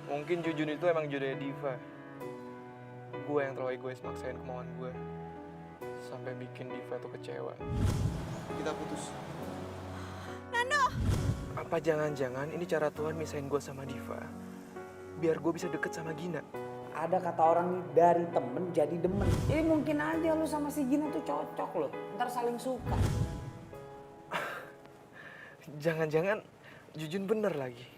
Mungkin Jujun itu emang jodohnya Diva. Gue yang terlalu egois maksain kemauan gue. Sampai bikin Diva tuh kecewa. Kita putus. Nando! Apa jangan-jangan ini cara Tuhan misahin gue sama Diva? Biar gue bisa deket sama Gina. Ada kata orang nih, dari temen jadi demen. Jadi mungkin aja lu sama si Gina tuh cocok loh. Ntar saling suka. Jangan-jangan Jujun bener lagi.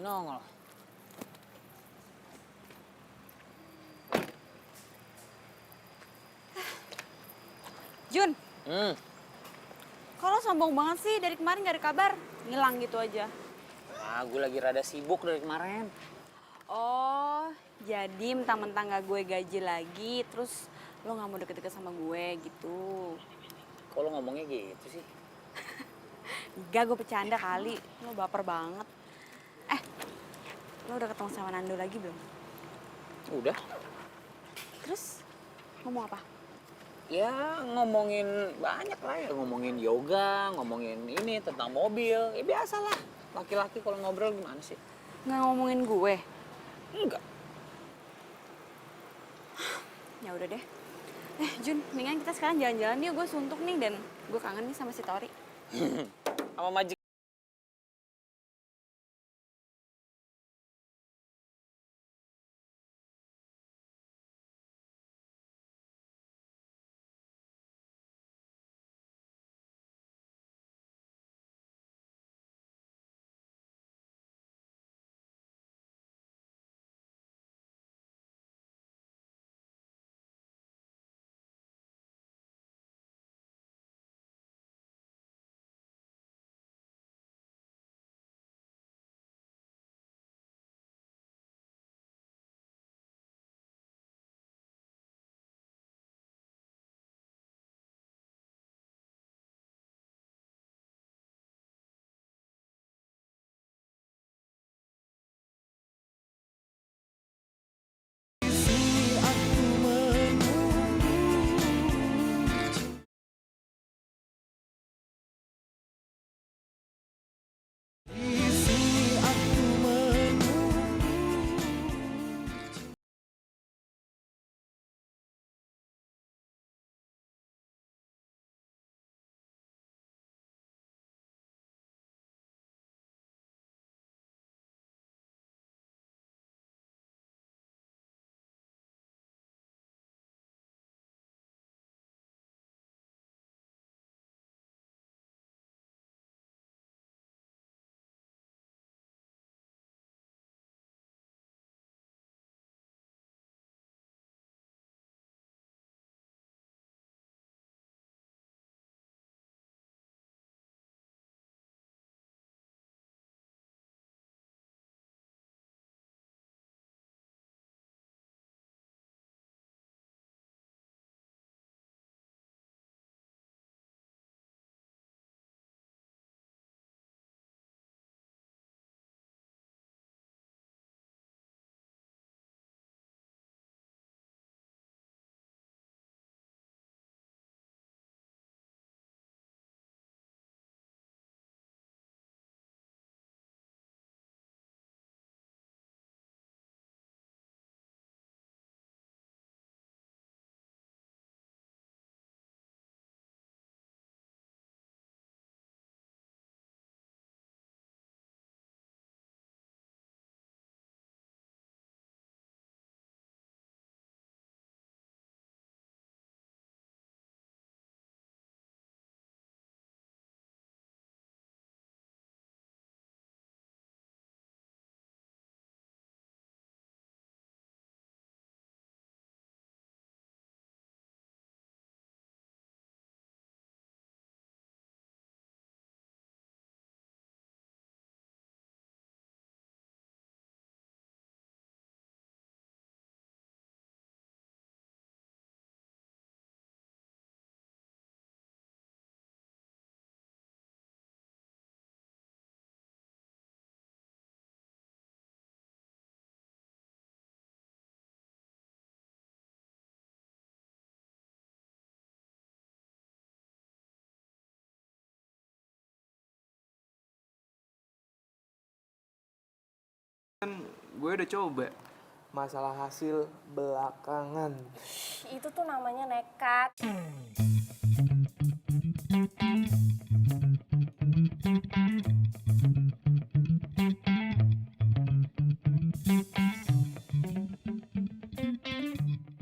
nongol. Jun, Hmm. kalau sombong banget sih dari kemarin gak ada kabar, ngilang gitu aja. Gue lagi rada sibuk dari kemarin. Oh, jadi mentang-mentang gak gue gaji lagi, terus lo gak mau deket-deket sama gue gitu. Kok lo ngomongnya gitu sih? Enggak, gue bercanda kali. Lo baper banget. Lo udah ketemu sama Nando lagi belum? Udah. Terus ngomong apa? Ya ngomongin banyak lah ya. Ngomongin yoga, ngomongin ini tentang mobil. Ya biasalah. Laki-laki kalau ngobrol gimana sih? Nggak ngomongin gue? Enggak. Ya udah deh. Jun, mendingan kita sekarang jalan-jalan yuk. Gue suntuk nih dan gue kangen nih sama si Tori. Sama Majik. Gue udah coba. Masalah hasil belakangan. Itu tuh namanya nekat.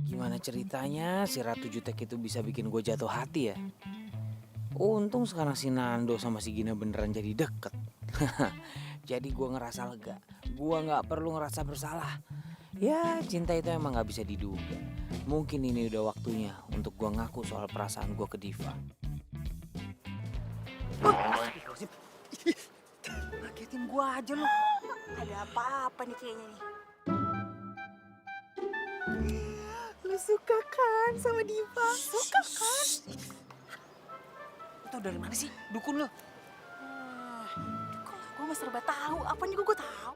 Gimana ceritanya si Ratu Jutek itu bisa bikin gue jatuh hati ya? Untung sekarang si Nando sama si Gina beneran jadi deket. Jadi gue ngerasa lega. Gue nggak perlu ngerasa bersalah. Ya cinta itu emang nggak bisa diduga. Mungkin ini udah waktunya untuk gue ngaku soal perasaan gue ke Diva. Ngagetin gua aja lu. Ada apa-apa nih kayaknya nih. Lu suka kan sama Diva? Suka kan? Lu tau dari mana sih dukun lo? Kok gue mah serba tahu. Apa nih gue tahu?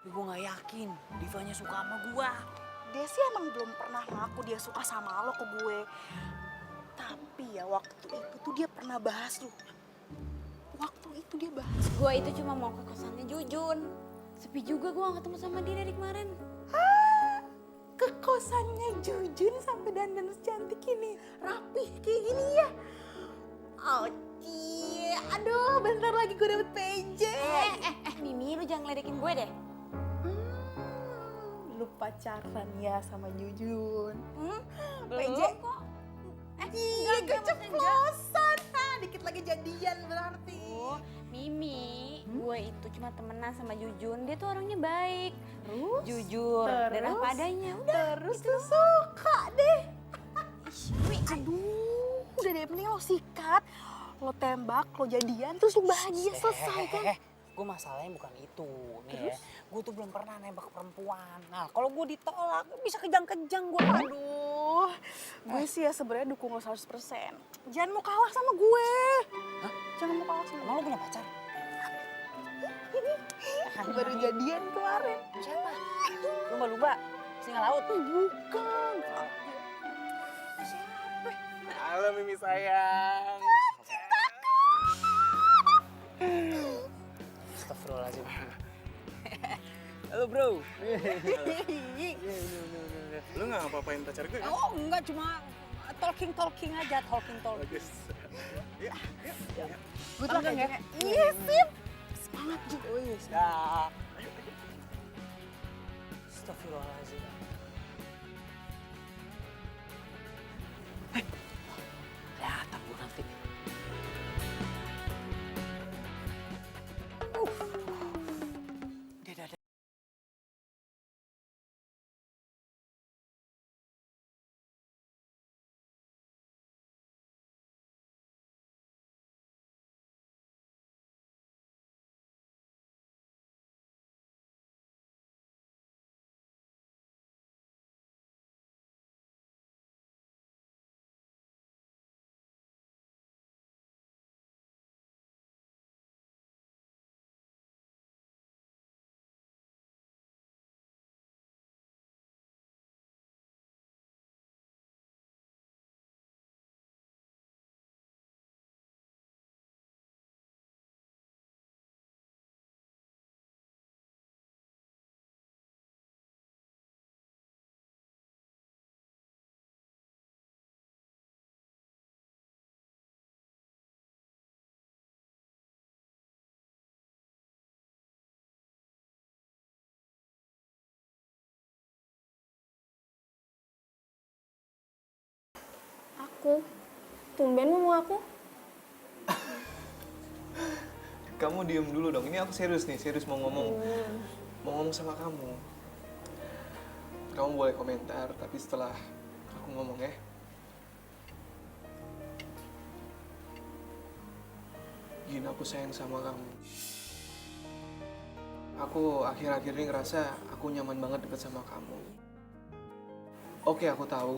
Tapi gue nggak yakin Divanya suka sama gue. Dia sih emang belum pernah ngaku dia suka sama lo ke gue. Tapi ya waktu itu tuh dia pernah bahas lu. Waktu itu dia bahas. Gue itu cuma mau ke kosannya Jujun. Sepi juga gue gak ketemu sama dia dari kemarin. Ke kosannya Jujun sampai dandan secantik ini. Rapih kayak gini ya. Oh cie, aduh bentar lagi gue dapet PJ. Mimi lu jangan ngeledekin gue deh. Lu pacaran ya sama Jujun? Belum PJ kok. Iya keceplosan. Dikit lagi jadian berarti. Mimi, gue itu cuma temenan sama Jujun. Dia tuh orangnya baik, jujur, Terus? dan apa adanya. Udah. Terus tuh suka deh. Aduh, udah deh mending lo sikat. Lo tembak, lo jadian, terus lo bahagia selesai kan? Gue masalahnya bukan itu nih ya. Gue tuh belum pernah nembak perempuan. Nah kalau gue ditolak bisa kejang-kejang gue. Aduh, gue sih ya sebenarnya dukung lo 100%. Jangan mau kalah sama gue. Hah? Jangan mau kalah sama Emang lo punya pacar? gue. Baru jadian kemarin. Siapa? Lumba-lumba? Singa laut? Bukan. Halo Mimi sayang. Astagfirullahaladzim. Halo bro. Lu nggak apa-apain pacar gue? Oh enggak, cuma talking aja, talking. Bagus. Gue tuh ya. Iya sip. Semangat juga. Ya. Astagfirullahaladzim. Kelihatan gue nanti. Dadah. Aku. Tumben ngomong aku. Kamu diem dulu dong. Ini aku serius nih, serius mau ngomong. Mau ngomong sama kamu. Kamu boleh komentar, tapi setelah aku ngomong ya. Gin, aku sayang sama kamu. Aku akhir-akhir ini ngerasa aku nyaman banget deket sama kamu. Oke, aku tahu.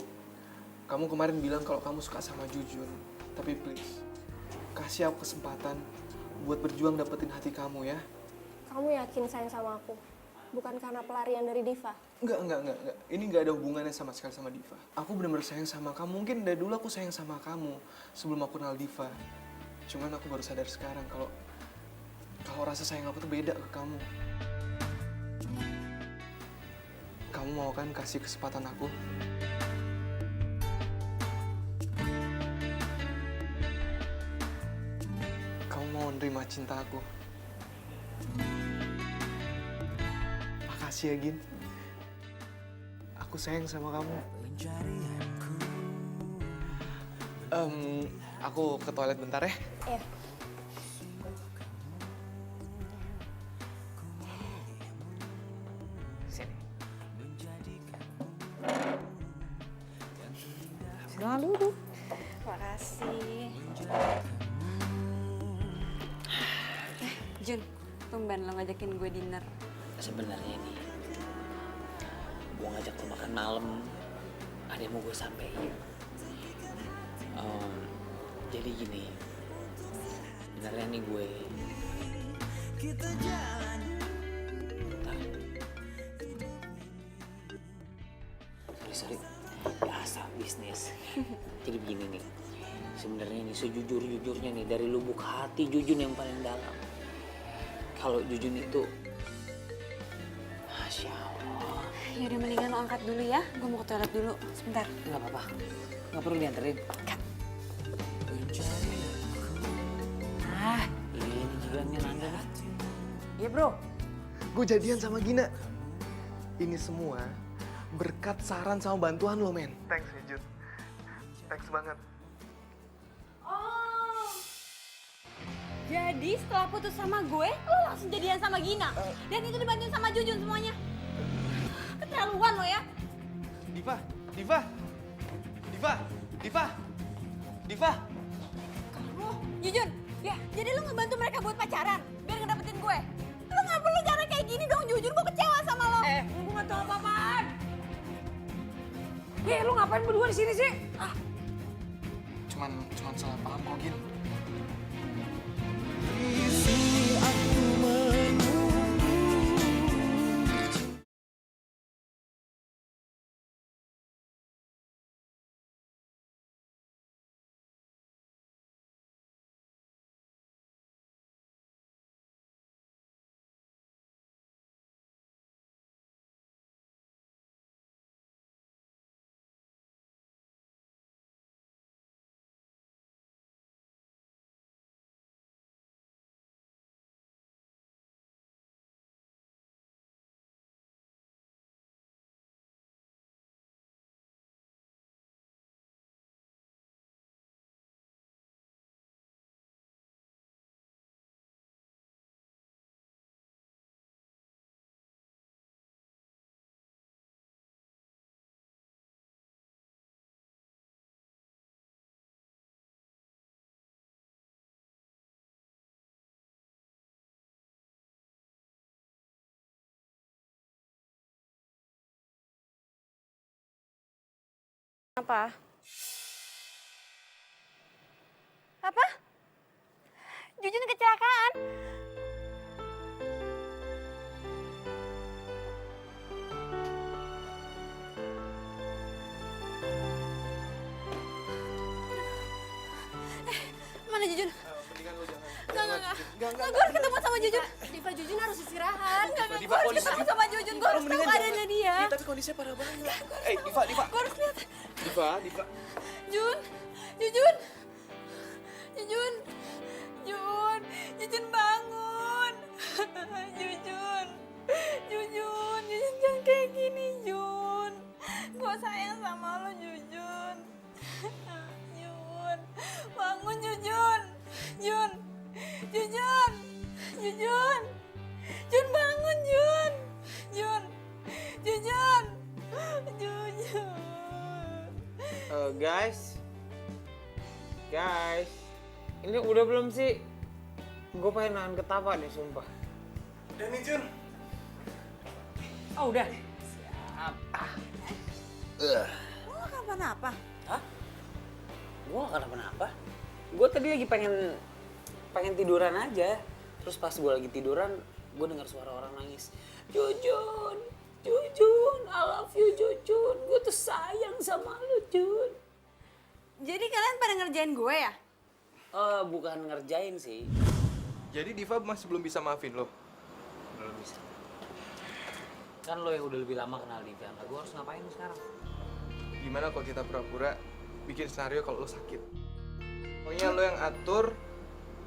Kamu kemarin bilang kalau kamu suka sama Jujun. Tapi please, kasih aku kesempatan buat berjuang dapetin hati kamu ya. Kamu yakin sayang sama aku? Bukan karena pelarian dari Diva? Enggak. Ini nggak ada hubungannya sama sekali sama Diva. Aku benar-benar sayang sama kamu. Mungkin dari dulu aku sayang sama kamu sebelum aku kenal Diva. Cuman aku baru sadar sekarang kalau rasa sayang aku tuh beda ke kamu. Kamu mau kan kasih kesempatan aku? Kamu mau nerima cinta aku? Makasih ya, Gin. Aku sayang sama kamu. Aku ke toilet bentar ya. Iya. Makasih. Jun, tumben lo ngajakin gue dinner. Sebenarnya nih, gue ngajak lo makan malam. Ada yang mau gue sampein. Jadi gini, sebenarnya nih gue. Bentar. Sorry. Biasa bisnis. Jadi begini nih. Sebenarnya nih sejujur-jujurnya nih dari lubuk hati Jujun yang paling dalam. Kalau Jujun itu, Masya Allah. Yaudah mendingan lo angkat dulu ya. Gue mau ke toilet dulu. Sebentar. Nggak apa-apa. Nggak perlu dianterin. Ini jigannya Nanda nih. Iya bro. Gue jadian sama Gina. Ini semua berkat saran sama bantuan lo, men. Thanks ya, Jun. Thanks banget. Oh. Jadi setelah putus sama gue, lo langsung jadian sama Gina. Dan itu dibantuin sama Jujun semuanya. Keterlaluan lo ya. Diva. Kamu, Jujun, ya jadi lo ngebantu mereka buat pacaran biar ngedapetin gue. Lo nggak perlu cara kayak gini dong, Jujun. Gue kecewa sama lo. Gue nggak tahu apa-apaan. Lo ngapain berdua di sini sih? Cuman salah paham kok, Gin. Apa? Apa? Jujun kecelakaan? Mana Jujun? Mendingan lo jangan. Enggak. Gue harus ketemu sama Jujun. Diva, Jujun harus istirahat. Gue harus ketemu sama Jujun. Gue harus tahu keadaannya dia. Tapi kondisinya parah banget. Diva. Gue harus lihat. Diva. Jujun bangun. Jujun jangan kayak gini, Jun. Gue sayang sama lo, Jujun. Bangun, Jujun bangun, Jun. Guys, ini udah belum sih? Gue pengen nahan ketawa nih, sumpah. Udah nih, Jun. Oh udah. Lo gak kenapa-napa? Hah? Gue gak kenapa-napa. Gue tadi lagi pengen tiduran aja. Terus pas gue lagi tiduran, gue dengar suara orang nangis. Jujun, I love you Jujun. Gue tuh sayang sama lu, Jun. Jadi kalian pada ngerjain gue ya? Bukan ngerjain sih. Jadi Diva masih belum bisa maafin lo? Belum bisa. Kan lo yang udah lebih lama kenal Diva. Gue harus ngapain sekarang? Gimana kalau kita pura-pura bikin skenario kalau lo sakit? Pokoknya lo yang atur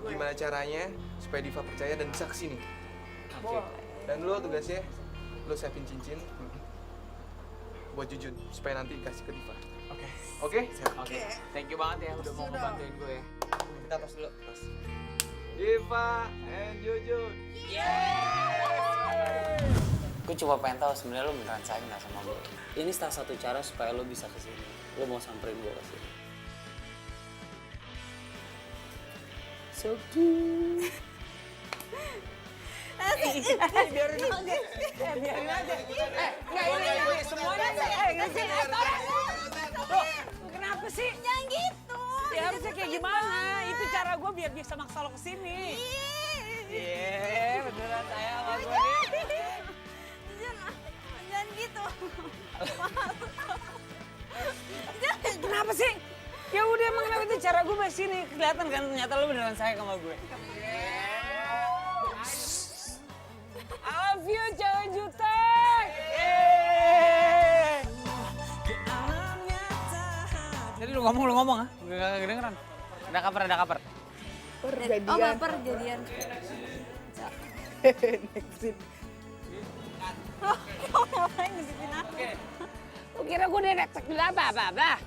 gimana caranya supaya Diva percaya dan bisa kesini. Oke. Dan lo tugasnya, lo siapin cincin buat Jujun supaya nanti dikasih ke Diva. Oke? Oke. Thank you banget ya udah mau ngebantuin gue ya. Kita tos dulu. Tos. Diva and Jujun. Gue cuma pengen tahu sebenarnya lo beneran sayang nggak sama gue. Ini salah satu cara supaya lo bisa kesini. Lo mau samperin gue kesini. So cute. Biarin aja. Biarin aja. Nggak ini semuanya. Loh, kenapa sih? Jangan gitu. Ya harusnya kayak gimana? Itu cara gue biar bisa maksa lo kesini. Iya, beneran saya sama gue nih. Jangan gitu. Kenapa sih? Ya udah emang kenapa itu cara gue bahas sini. Kelihatan kan ternyata lo beneran sayang sama gue. I love you, cewek jutek. Jadi lu ngomong ah. Gak kedengeran. Ada kabar. Oh baper jadian. Ngapain ngintipin aku? Lu kira gue detek apa?